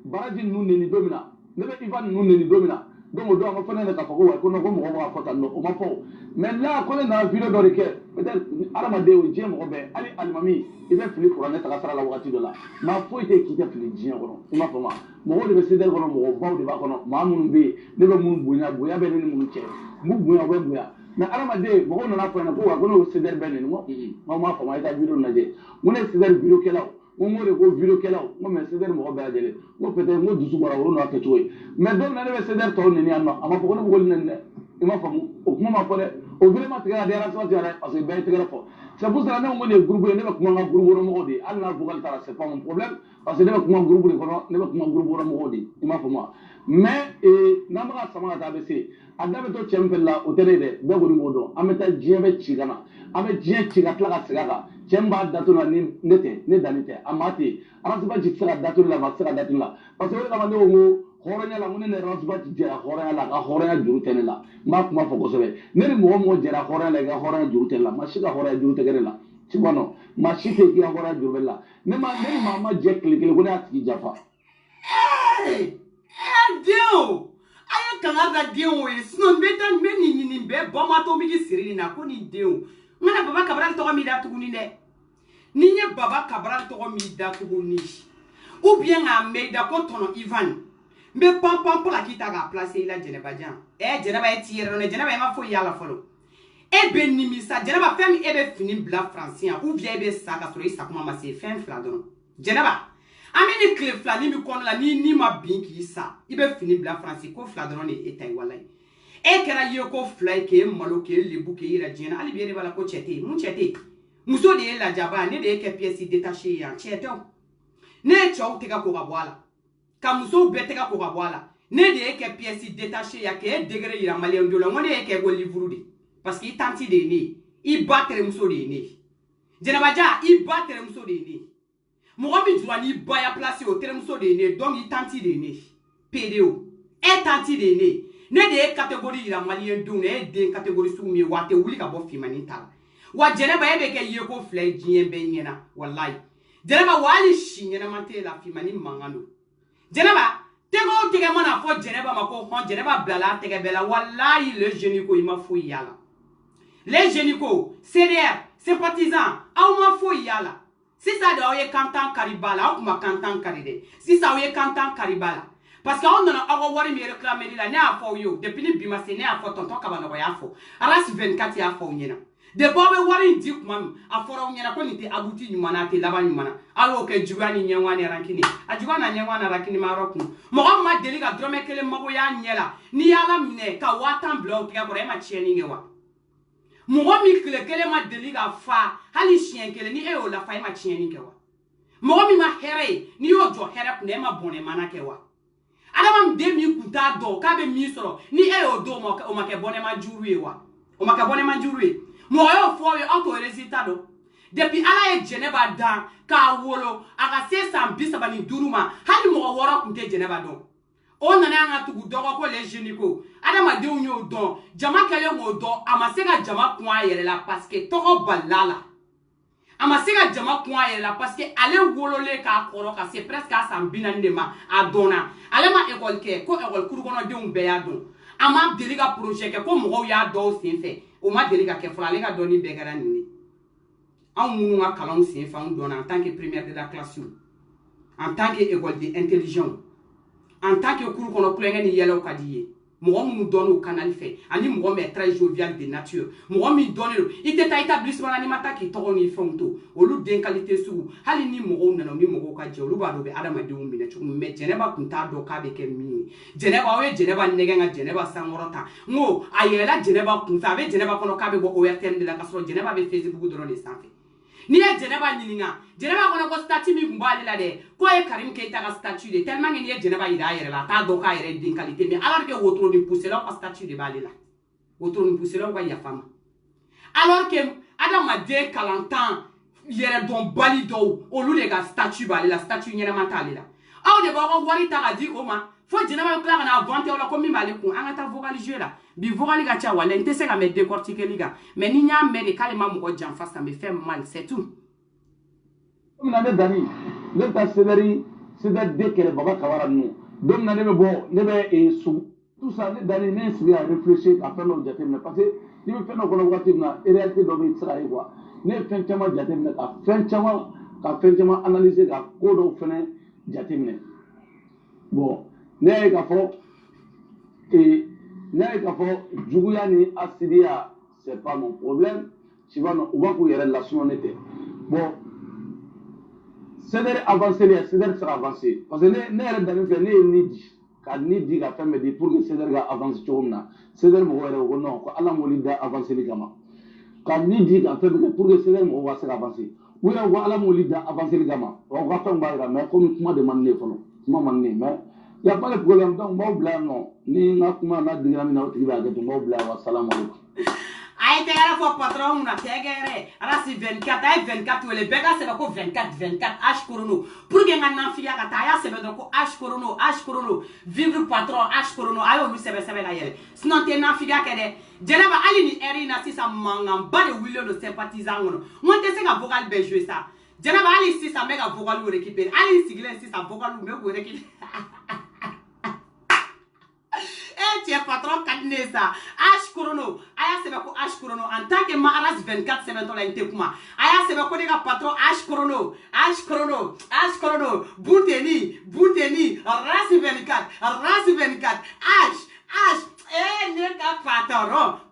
baraji nu ne ni domina ne be ivan nu ne ni domina donc do ma fana ne ka fo wa ko no ko mo ko fota no o ma fo mais là ko le na video do reke peut-être arama de o je mo be ali almami ibe fili qur'an ta ka sara la wakati do la ma fo ite ki ta fili jien ko no ma fo ma mo de be sedari ko no mo ba de ba ko no ma mun be ne be mun bunya be ne mun che mu bunya we bunya na arama de mo no na fo na ko wa ko no sedari be ne mo ma fo ma ita video na je mo ne sedari video kelaw mo de ko video kelaw mo me sedari mo be ajele mo peut-être mo dusu bara wo no akete we mais donc na ne be sedari to ne ni anno ama ko no ko ne ne ima famu o kuma ma fole o vraiment tiga de ara so tiara parce que be tiga fo c'est pour ça na mo ne groupe ne be kuma groupe no mo de alla vocal tara c'est pas mon problème parce que ne be kuma groupe ko no ne be kuma groupe no mo de ima famu mais na ma sama ta be se adabe to chembella o tere de be go ni mo do ameta jiebe chigana ame jie chiga tla ka ga chemba datu na ni nete ne danite amati arasiba jitsira datu la masira datu la parce que la mane wo horonya la munene arasiba jira horonya la ka horonya juru tenela ma kuma foko sobe ne ni mo jira horonya la ga horonya juru tenela mashiga horonya juru tegela tibano mashite ki horonya juru bella ne ma je klikele ko ne atiki jafa deo aya kanga deo e sino mbeta meni ni be boma to mi siri na ko ni deo ngana baba kabral to mi da tuguni de ni nye baba kabral to mi da tuguni ou bien a me da ko tono Ivan mbe pam pour la kita ga placer la Djeneba jan Djeneba e tire no Djeneba e ma fo yala folo e be nimisa Djeneba femi e be fini bla francien ou bien e be saka so isa kuma ma se fen fla don Djeneba ameni clé fla ni mi kono la ni ma bin ki sa i be fini bla francien ko fla don e tay walay e kera ye ko fla ke malo ke lebu ke ira jena ali biere bala ko chete mun chete muso de la jaba ne de ke pièce détachée ya chete ne chaw te ka ko ga bwala ka muso bete ka ko ga bwala ne de ke pièce détachée ya ke degré ira malien do la ngone e ke go livre de parce que tanti de ne i battre muso de ne Djeneba ja i battre muso de ne mo bi juani baya place au terme muso de ne donc i tanti de ne PDO e tanti de ne de catégorie ira malien do ne de catégorie sou mi wate wuli ka bo fimani tal wa Djeneba e be ke ye ko flay jien be nyena wallahi Djeneba wali shinyena mante la fimani mangando Djeneba tego tege mana fo Djeneba mako hon Djeneba blala tege bela wallahi le génico il m'a fou yala les génico CDR sympathisants au ma fou yala si ça de oye kantan karibala ou ma kantan karide si ça oye kantan karibala parce que on a wari mi réclamer la ne a fo yo depuis ni bima se ne a fo tonton kabano ya fo aras 24 ya fo nyena de bobe wari dik mam aforo nyana ko nite abuti nyumana te laba nyumana alo ke jugani nyangwani rankini ajugana nyangwana rankini maroku mo ma deli ga drome kele mago ya nyela ni yala mine ka watan blog ga bore ma chieni ngewa mo mi kele ma deli ga fa hali chien kele ni e o la fa ma chieni ngewa mo mi ma here ni yo jo here ku ne ma bone mana kewa adama mdemi kuta do ka be mi soro ni e o do mo o ma ke bone ma juru ewa o ma ke bone ma juru e mo yo fo we auto resultado depuis ala e jeneba dan ka wolo aga se sam bisaba ni duruma hali mo wora kunte jeneba don o nana nga tugu dogo ko le jeniko adama de unyo don jama kele mo don amasega jama kwa yele la parce que toko balala amasega jama kwa yele la parce que ale wolo le ka koro ka c'est presque à sam binandema adona ale ma école ke ko école kuru kono de un be ya don ama deliga projet ke ko mo ya do senfe o ma deliga ke fala le ga doni be gara ni an munu nga kalon senfe on don en tant que première de la classe en tant que école d'intelligence en tant que kuru kono kulenga ni yelo kadiye mo munu don au canal fait ani mo me très jovial de nature mo mi donne ite ta établissement animata ki to ni fonto olu den qualité su hali ni mo na ni mo ka je olu ba do be adama de umbi na chu me jeneba kunta do ka be ke mi jeneba we jeneba nege nga jeneba sangorota ngo ayela jeneba kunta be jeneba kono ka be go ORTM de la kasro jeneba be Facebook do le sanfe ni e jeneba nyininga jeneba kono ko statut mi kumbali la de ko e Karim Keita ka statut de tellement ni e jeneba ira yere la ta do ka yere din qualité mais alors que wotro ni pousser la ko statut de bali la wotro ni pousser la ko ya fama alors que adama de kalantan yere don bali do olu de ka statut bali la statut nyere matali la aw de ba ko wari ta ga di o ma fo jeneba ko la na avanter la ko mi mali ko an ta vocal jouer la bi vocal ga cha wala inte se ga me décortiquer liga mais ni nya me de kalima mo ko jam face ça me fait mal c'est tout comme na ne dani ne ta sévère de que le baba kawara nous donc na ne be bon ne be et tout ça ne dani ne se à réfléchir à faire le jatem parce que ni me fait no kono wakati na réalité do be tsara quoi ne fen chama jatem na ka fen chama analyser ga ko do fene jatem ne bon ne ga fo et n'est qu'à faire Djougouya Asidia, c'est pas mon problème. Tu vas on va couiller la sonneté. Bon, c'est d'aller c'est sera avancé. Parce que n'est dans le ni quand ni dit la femme dit pour que c'est avance chomna. C'est d'aller mourir au non, Allah moulida avancer les gamins. Quand ni dit la femme pour que c'est d'aller mourir va avancer. Oui, on va Allah moulida avancer les gamins. On va faire un bail mais comme moi demander follow. Moi mané mais il n'y a pas de problème, donc moi blanc non. Ni n'a pas na dignami na otiba ga to moi blanc wa salam alaikum. Ay te gara fo patron na tegere ara si 24 ay 24 wele bega se ko 24 h korono pour que ngana fiya ka ta ya se be ko h korono vivre patron h korono ayo mi se be ga yele sinon te na fiya ke de jenaba ali ni eri na si sa mangam ba de wilo no sympathisant ngono mon te se ga vocal be jouer ça jenaba ali si sa mega vocal ou récupérer ali sigle si sa vocal ou me ko récupérer tu es patron kadnesa h korono aya sebe ko h korono en tant que maras 24 sebe to la inte kuma aya sebe ko de ga patron h korono buteni ras 24 h ne ka patron h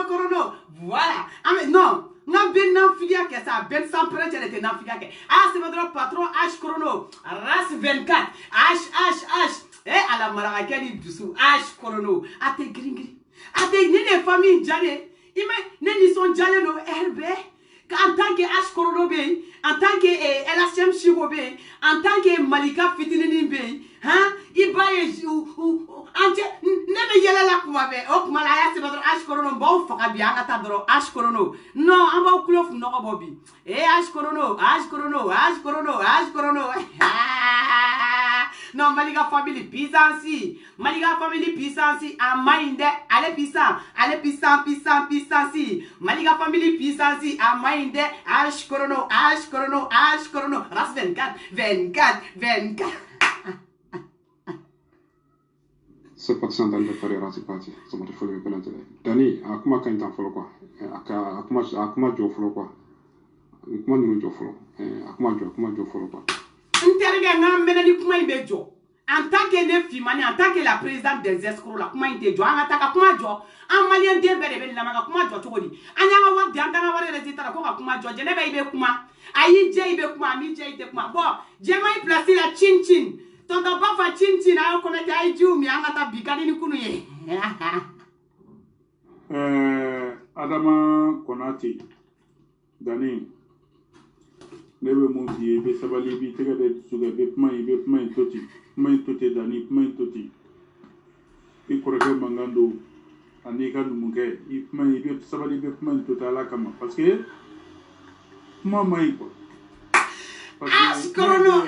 korono voilà ah mais non na ben na figia ke sa ben sans prêter était na figia ke ah c'est votre patron h chrono ras 24 h à la maraka ni dusu h chrono ate gringri ate ni les familles jale ima ne ni son jale no herbe en tant que h chrono be en tant que LHM Chigo be en tant que Malika Fitinini be hein ibaye ante nebe yela la kuma be o kuma la ya se badro h korono bo faka bi anga ta dro h korono non amba kulof no ko bobi h korono non Malika family puissance a mind ale puissant Malika family puissance a mind h korono ras 24 sympathisant dans le faire rasipati ça m'a fait le penalty dani akuma kan tan folo quoi akuma jo folo quoi akuma jo folo quoi interga ngam mena di kuma ibe jo en tant que ne fimani en tant que la présidente des escrocs la kuma inte jo anga taka kuma jo an malien den bere be la maka kuma jo togodi anya nga wa de anga wa resita ko ka kuma jo jene be ibe kuma ayi je ibe kuma mi je ite kuma bon je mai placer la chin chin tonton pas fa chin chin ayo kono ta iju mi anga ta bikani ni kunu ye Adama Konati Dani Nebe Mundi be sabali bi tega de suga be pma toti Dani pma toti I koreke mangando anika numuke I pma be sabali be pma toti ala kama parce que pma mai ko Askrono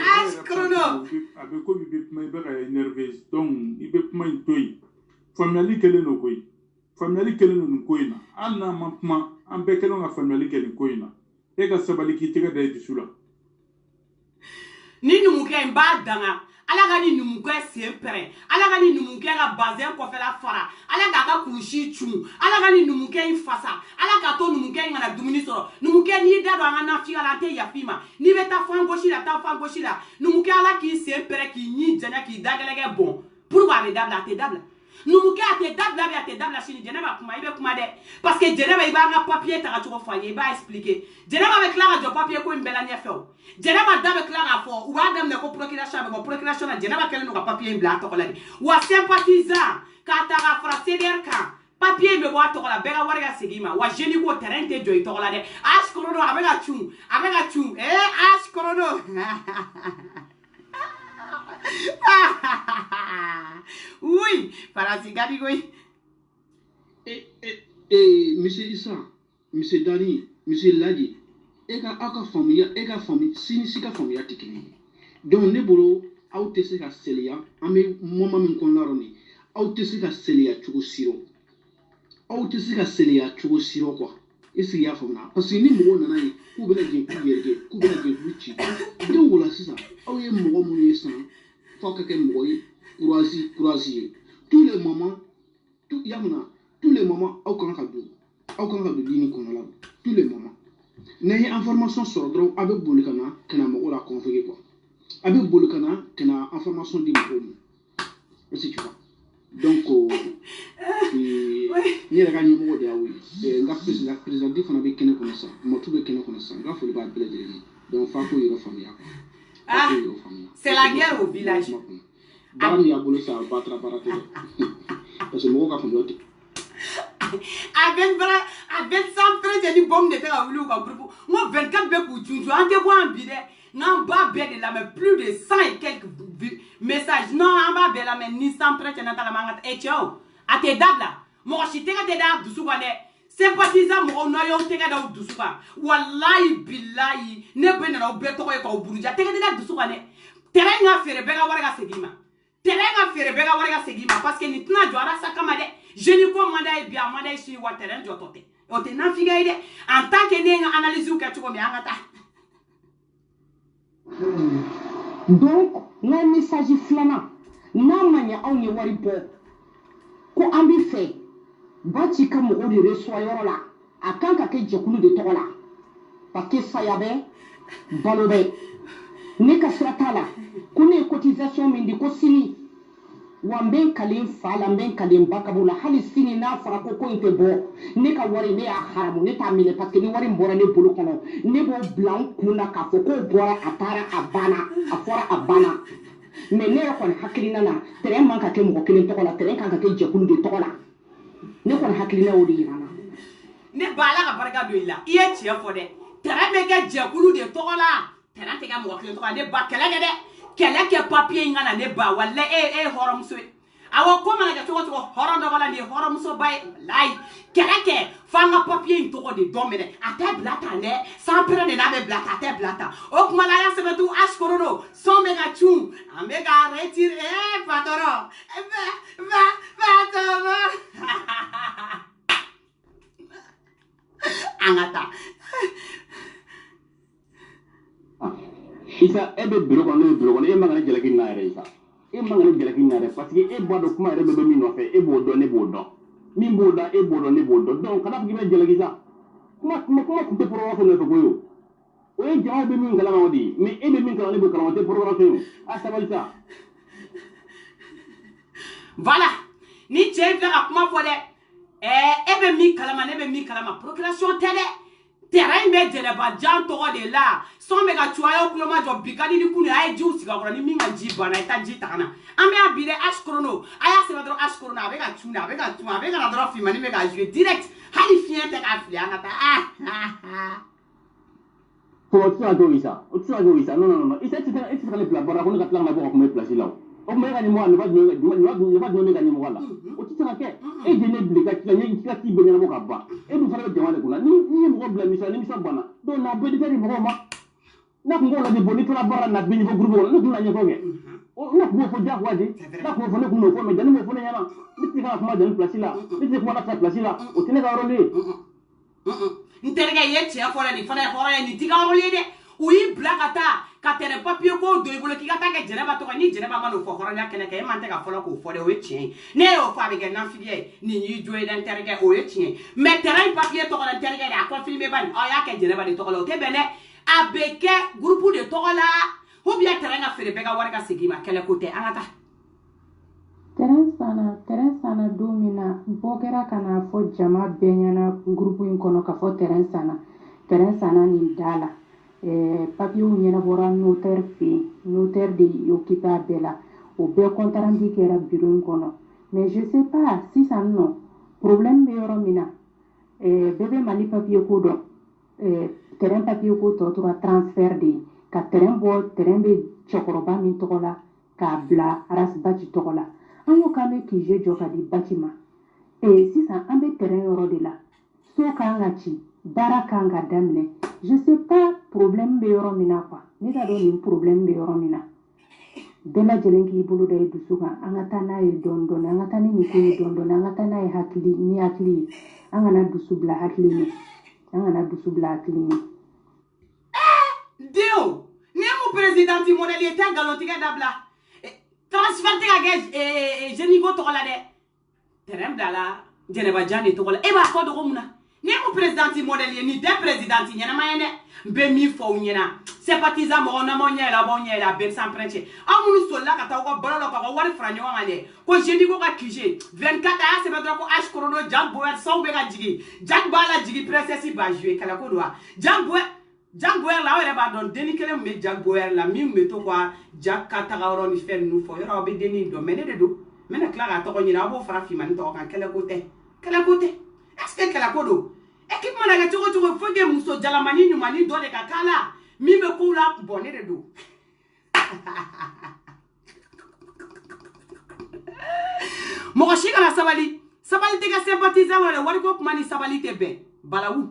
abe ko bi pma be ka nerveuse donc I be pma toyi family kele no koyi family kele no koyina anna ma ambe kele no family kele koyina e ka sabali ki tega de disula ni numuke mba danga ala ga ni numuke sempre ala ga ni numuke ga bazin ko fe la fara ala ga kurushi chu ala ga ni numuke infasa ala ga to numuke ngana dumuni soro numuke ni da do ngana fi ala te ya fima ni beta fangoshi la numuke ala ki sempre ki ni janya ki dagalege bon pour ba le dabla te dabla numuke ate dabla chini jeneba kuma ibe kuma de parce que jeneba iba nga papier ta ko fanye iba expliquer jeneba avec la radio papier ko mbela nyefo jeneba dabe clara fo ou adam ne ko procuration na jeneba kele no ka papier mbla to ko la wa sympathisant ka ta ga fra cdr ka papier be wa to ko la be ga warga sigima wa jeni ko terrain te joy to ko la de as korono abega chu as korono oui, parasigari oui. Monsieur Issa, Monsieur Dani, Monsieur Ladi, eka famille, sika famille tikini. Donc ne bolo, aw tese ka selia, ame mama min konlaroni, aw tese ka selia chugo siro. Aw tese ka selia chugo siro quoi. Esi ya famna, parce que ni mo nana yi, ku bela je ku yerge, ku bela je wuchi. Donc wala sisa, aw ye mo mo yesa. Faut que courageux tous les moments tous les moments au kan ka do dini kono la tous les moments n'ayez information sur droit avec bolukana kana mo la configurer quoi avec bolukana kana information di mo aussi tu vois donc ni la gagne mo de awi nga président di fana be kene kono sa mo tout be kene kono sa nga faut ba bele de donc fa ko yoro famille ah c'est la guerre au village Bani ya bolo sa batra barate parce que mo ka fondoti avec 100 francs j'ai dit bombe de terre ou ka groupe moi 24 be ku tunju ante bo ambide nan ba be de la mais plus de 100 et quelques messages non en ba be la mais ni 100 francs na ta la manga et ciao ate dabla mo chitega te da dusu bane sympathisant mo no yo tega da dusu ba wallahi billahi ne be na o be to ko e ko buruja tega da dusu bane terrain nga fere be ga warga segima parce que ni tna jo ara sakama de je ni ko manda e bia manda e shi wa terrain jo tote o te na figa ide en tant que ne nga analyse u ka tuko mi angata donc le message flana na manya on ye wari bo ko ambi fe ba ci ka mo de reçoit yoro la akan ka ke jekulu de tola parce que ça yabe balobe ne ka sratala kune cotisation min di ko sini wamben kalin fala ben kalin bakabula hali sini na fara ko ko inte bo ne ka wari ne ya haramu ne ta mine parce que ni wari mbora ne bolo kono ne bo blanc kuna ka fo ko bora atara abana afora abana mais ne ko hakilina na tere man ka ke mo kelin to la tere kan ka ke jekulu de to la ne ko hakilina o di rana ne bala ka barka do ila iye tie fo de tere me ke jekulu de to la tere te ga mo kelin to ne ba kele de kele ke papier ngana ne ba wala horom so awo ko mana ga to horom do wala ni horom so bay lay kele ke fanga papier to de domene ata blata ne sans prendre na be blata ata blata o kuma la ya se tu askorono so mega chu amega retire patoro patoro angata Isa ebe bureau kono e mangana jelaki na re isa e mangana jelaki na re parce que e bodo kuma re bebe mi no fe e bodo ne bodo mi bodo e bodo ne bodo donc kada bi be jelaki sa kuma ku te pro ne to koyo o e jaw be mi ngala ma wadi mais e be mi ngala ne be kala te pro a sabali sa voilà ni cɛ filɛ ka kuma fɔ dɛ e bɛ min kalama ne bɛ min kalama procuration tɛ dɛ terrain bɛ Jɛnɛba Jan tɔgɔ de la sɔn bɛ ka cuwayo kuloma jɔ bi ka di ni kunu a ye jiw sigi a kɔrɔ ni min ka ji banna i ta ji ta ka na an bɛ yan bi dɛ H Chrono a y'a sɛbɛn dɔrɔn H Chrono a bɛ ka tunu a bɛ ka tunu a bɛ ka na dɔrɔn Filmani bɛ ka jouer direct hali fiɲɛ tɛ k'a fili an ka taa o tɛ se ka kɛ o ye sa o tɛ se ka kɛ o ye sa non non non i tɛ se ka ne bila baara ko ne ka tila ka na bɔ ka kuma e place la o kuma e ka ɲɛmɔgɔ nafa jumɛn bɛ ka ɲɛmɔgɔ la o tɛ se ka kɛ e de ne bila i ka ci bɛɛ ɲɛnabɔ ka ban e dun fana bɛ jama de kunna ni ye mɔgɔ bila misa ni misa banna donc na bɛɛ de ka di mɔgɔw ma n'a kun k'o lajɛ bon ni tora baara na bɛɛ ɲɛfɔ groupe kɔnɔ ne tun na ɲɛfɔ kɛ ne kun b'o fɔ diyagoya de n'a kun b'o fɔ ne kun b'o fɔ mais jani m'o fɔ ne ɲɛna ne tɛ se ka kuma jani place la ne tɛ se kuma la place la o tɛ ne ka yɔrɔ ye n terikɛ i ye tiɲɛ fɔ dɛ nin fana ye hɔrɔn ye nin t'i ka yɔrɔ ye dɛ u y'i bila ka taa ka tɛrɛ papier ko don i bolo k'i ka taa kɛ Jɛnɛba tɔgɔ ni Jɛnɛba ma n'o fɔ hɔrɔnya kɛnɛ kɛ e man tɛ ka fɔlɔ k'o fɔ dɛ o ye tiɲɛ ye ne y'o fɔ a bɛ kɛ nafigiya ye nin y'i jo ye dɛ n terikɛ o ye tiɲɛ ye mais terrain papier tɔgɔ la n terikɛ de a confirmé ba nin aw y'a kɛ Jɛnɛba de tɔgɔ la o tɛ bɛn dɛ a bɛ kɛ groupe de tɔgɔ la ou bien terrain ka feere bɛɛ ka wari ka segin ma kɛlɛ ko tɛ an ka taa terrain sana don min na bɔ kɛra ka na fɔ jama bɛɛ ɲɛna groupe in kɔnɔ ka fɔ terrain sana nin da la papier ɲɛnabɔra notaire fɛ yen notaire de occupé a bɛɛ la o bɛɛ compte-rendu kɛra bureau in kɔnɔ mais je sais pas sisan nɔ problème bɛ yɔrɔ min na bɛɛ bɛ Mali papier ko dɔn terrain papier ko tɔ tora transfert de ye ka terrain bɛ cɛkɔrɔba min tɔgɔ la k'a bila Aras Baci tɔgɔ la an ko k'an bɛ QG jɔ ka di Baci ma sisan an bɛ terrain yɔrɔ de la so kan ka ci baara kan ka daminɛ je sais pas problème bɛ yɔrɔ min na quoi ne t'a dɔn nin problème bɛ yɔrɔ min na bɛɛ lajɛlen k'i bolo da i dusu kan an ka taa n'a ye dɔɔni dɔɔni an ka taa ni nin ko ye dɔɔni dɔɔni an ka taa n'a ye ni hakili ye an kana dusu bila hakili ɲɛ an kana dusu bila hakili ɲɛ Dio ni mu président modèle ye tɛ ngalontigɛ dabila transfert tɛ ka kɛ Génigo tɔgɔ la dɛ terrain bila la Jɛnɛba Jan de tɔgɔ la e b'a fɔ cogo mun na ni mu président modèle ye nin tɛ président ɲɛnama ye dɛ n bɛ min fɔ aw ɲɛna sympathisant mɔgɔ n'aw ɲɛ yɛlɛ a b'aw ɲɛ yɛlɛ a bɛɛ sans prêcher aw minnu solila ka taa aw ka balo la k'aw ka wari fara ɲɔgɔn kan dɛ ko Génigo ka QG 24 a y'a sɛbɛn dɔrɔn ko H Chrono Jack Boer sanw bɛ ka jigin Jack b'a la jigin princesse b'a jouer kɛlɛ ko don wa Jack Boer la aw yɛrɛ b'a dɔn denni kelen min bɛ Jack Boer la min bɛ to ka Jack ka taga yɔrɔ ni fɛn ninnu fɔ yɔrɔ aw bɛ denni dɔn mais ne de don n bɛna tila k'a tɔgɔ ɲini aw b'o fara Filmani tɔgɔ kan kɛlɛ ko tɛ est-ce que kɛlɛ ko don équipe mana kɛ cogo cogo faut que muso jalamani ɲumani dɔ de ka k'a la min bɛ kow la bɔn ne de don mɔgɔ si kana sabali tɛ kɛ sympathisant wɛrɛ wari ko kuma ni sabali tɛ bɛn balawu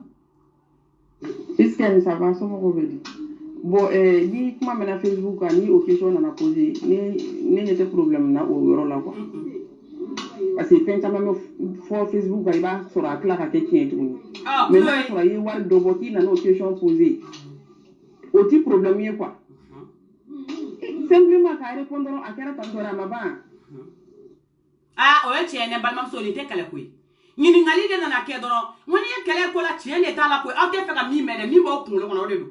Iskɛni ça va somɔgɔw bɛ di bon ni kuma mɛna Facebook kan ni o question nana poser ne ɲɛ tɛ problème na o yɔrɔ la quoi parce que fɛn caman bɛ fɔ Facebook kan i b'a sɔrɔ a tila ka kɛ tiɲɛ tuguni mais n'a sɔrɔ i ye wari dɔ bɔ k'i nana o question poser o ti problème ye quoi simplement k'a répondre dɔrɔn a kɛra tan tɔ a ma ban o ye tiɲɛ ne balimamuso nin tɛ kɛlɛ ko ye ɲininkali de nana kɛ dɔrɔn n ko n'i ye kɛlɛ ko la tiɲɛ de t'a la koyi aw tɛ fɛ ka min mɛn dɛ min b'aw kunkolo kɔnɔ o de don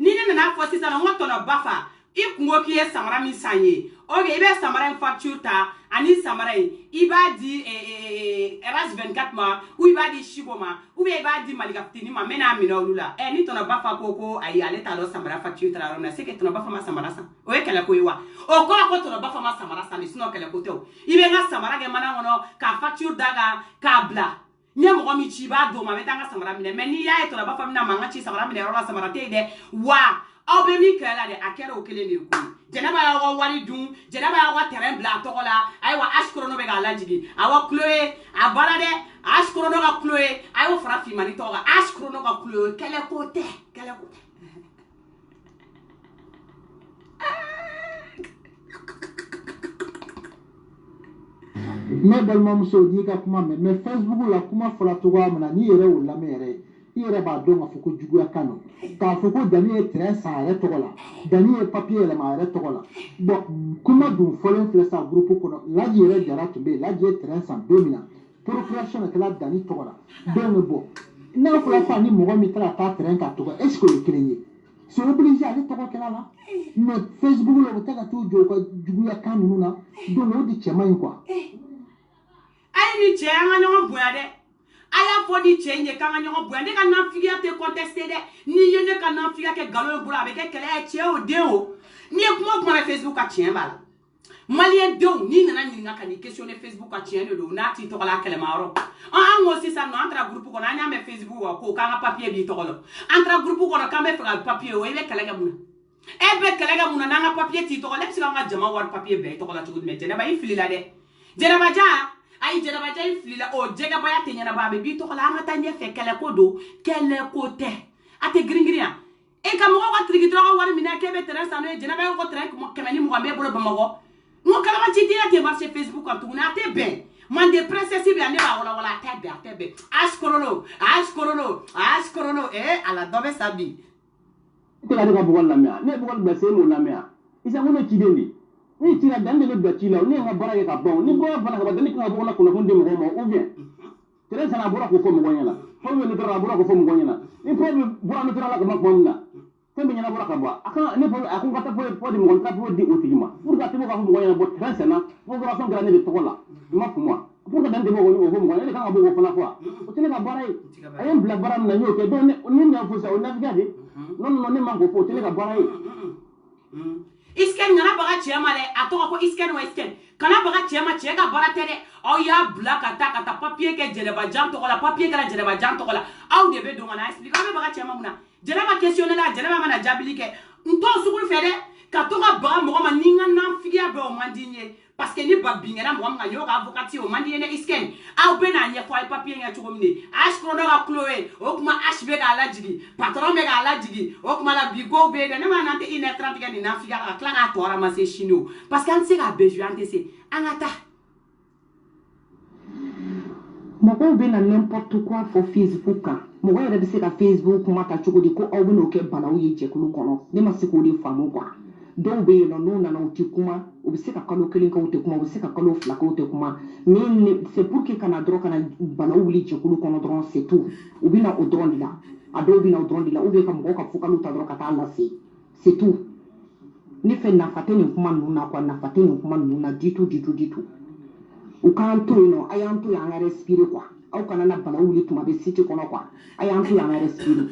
ni ne nana fɔ sisan n ko tɔnɔ Bafa i kungo k'i ye samara min san ye ok i bɛ samara in facture ta ani samara in i b'a di RS 24 ma ou i b'a di Chico ma ou bien i b'a di Malika Fitini ma n bɛ n'a minɛ olu la ni tɔnɔ Bafa ko ayi ale t'a dɔn samara facture taara yɔrɔ min na c'est que tɔnɔ Bafa ma samara san o ye kɛlɛ ko ye wa o kɔrɔ ko tɔnɔ Bafa ma samara san de sinon kɛlɛ ko tɛ o i bɛ n ka samara kɛ mana kɔnɔ ka facture da kan k'a bila n ye mɔgɔ min ci i b'a d'o ma n bɛ taa n ka samara minɛ mais n'i y'a ye tɔnɔ Bafa bɛna mankan ci samara minɛ yɔrɔ la samara tɛ yen dɛ wa aw bɛ min kɛlɛ la dɛ a kɛra o kelen de ye koyi Jɛnɛba y'aw ka wari dun Jɛnɛba y'aw ka terrain bila a tɔgɔ la ayiwa H Chrono bɛ k'a lajigin awɔ Chloé a banna dɛ H Chrono ka Chloé a y'o fara Filmani tɔgɔ kan H Chrono ka Chloé kɛlɛ ko tɛ ne balimamuso n'i ka kuma mɛn mais Facebook la kuma fɔla cogoya min na n'i yɛrɛ y'o lamɛn yɛrɛ i yɛrɛ b'a dɔn k'a fɔ ko juguya kan don k'a fɔ ko Dani ye terrain san a yɛrɛ tɔgɔ la Dani ye papier yɛlɛma a yɛrɛ tɔgɔ la bon kuma dun fɔlen filɛ sa groupe kɔnɔ Laji yɛrɛ Jara tun bɛ yen Laji ye terrain san don min na procuration de kɛla Dani tɔgɔ la donc bon n'a fɔra ko ani mɔgɔ min taara taa terrain k'a tɔgɔ est ce que o ye kelen ye c'est obligé ale tɔgɔ kɛla la mais Facebook la u bɛ taa ka t'u jɔ u ka juguya kan ninnu na donc o de cɛ man ɲi quoi Aïe, ni tchè, an yon boyade. Aïe, faut ni tchè, ni kan yon boyade. Kan nan figa te contesté de. Ni yene kan nan figa ke galon boula avec kele tchè o deo. Ni kuma kuma Facebook a tchè bala. Malien deo, ni nana ni nga kan questionner Facebook a tchè de na ti to la kele maro. An aussi ça no entre groupe ko na nya me Facebook ko kan papier bi to ko. Entre groupe ko na kan me fra papier o ile kele ga muna. Ebe kele ga muna na nga papier ti to ko lepsi nga jama war papier be to ko la tugu me jena ba ifili la de. Jena ba ja ayi jena ba ja ifili la o jega ba ya te nyana ba be bi to ko la nga tanye fe kele ko do kele ko te. Ate gringria. E ka mo ko trigi to ko war mina ke be tere sanu jena ba ko tere ko kemeni mo be bolo bamago. Mo kala ma ti dia te marché Facebook kan tugu na te ben. Man de princesse bi ane ba wala tebe. Askorolo ala dobe sabi. Te la ka bugol lamia ne bugol be se mo lamia isa ngono kidendi ni tira dande le be la ni nga bara ka bon ni bora bana ka dani ka bugol ko ko ndimo mo ou bien tere sana bora ko fo mo gonyala fo ni tara bora ko fo mo gonyala ni fo bora no tara la ka mo na tembe nyana bora ka ba aka ne fo akun ka ta fo di mo ka fo di otigima pour ka timo ka fo mo gonyala bo tere sana mo gora son grande de tokola ma pour moi pour ka dande mo go fo mo gonyala ka bo fo na quoi o tele ka bara ayem bla bara na nyoke do ni nya fo sa o navigade non ne mango fo tele ka bara isken ngana baga chema le atoka ko isken wa isken kana baga chema cheka bara tere o ya black kata papier ke jeleba janto la papier kala jeleba janto la au de be do ngana explique ka baga chema muna jeleba questionner la jeleba mana jabili ke nto sukul fede ka to ka baga mo ma ninga na figia be o mandinye parce que ni babingera mo nga yo ka avocati o mandinye ne isken au be na nye kwa papier nga chukomne ash krono ka Chloé o kuma ash be ka alajigi patron be ka alajigi o kuma la bigo be de ne ma nante 1h30 ke ni na figia ka kla ka to ara ma se chino parce que an se ka beju ante se angata mɔgɔw bɛ na n'importe quoi fɔ Facebook kan mɔgɔ yɛrɛ bɛ se ka Facebook kuma ta cogo di ko aw bɛ n'o kɛ balaw ye jɛkulu kɔnɔ ne ma se k'o de faamu quoi dɔw bɛ yen nɔ n'u nana u tɛ kuma u bɛ se ka kalo kelen kɛ u tɛ kuma u bɛ se ka kalo fila kɛ u tɛ kuma mais c'est pour que kana dɔrɔn kana balaw wuli jɛkulu kɔnɔ dɔrɔn c'est tout u bɛ na o dɔrɔn de la a dɔw bɛ na o dɔrɔn de la ou bien ka mɔgɔw ka fokaliw ta dɔrɔn ka taa lase c'est tout ne fɛ nafa tɛ nin kuma ninnu na quoi nafa tɛ nin kuma ninnu na du tout u k'an to yen nɔ a y'an to yen an ka respirer quoi aw kana na bana wuli tuma bɛ site kɔnɔ quoi a y'an to yen an ka respirer.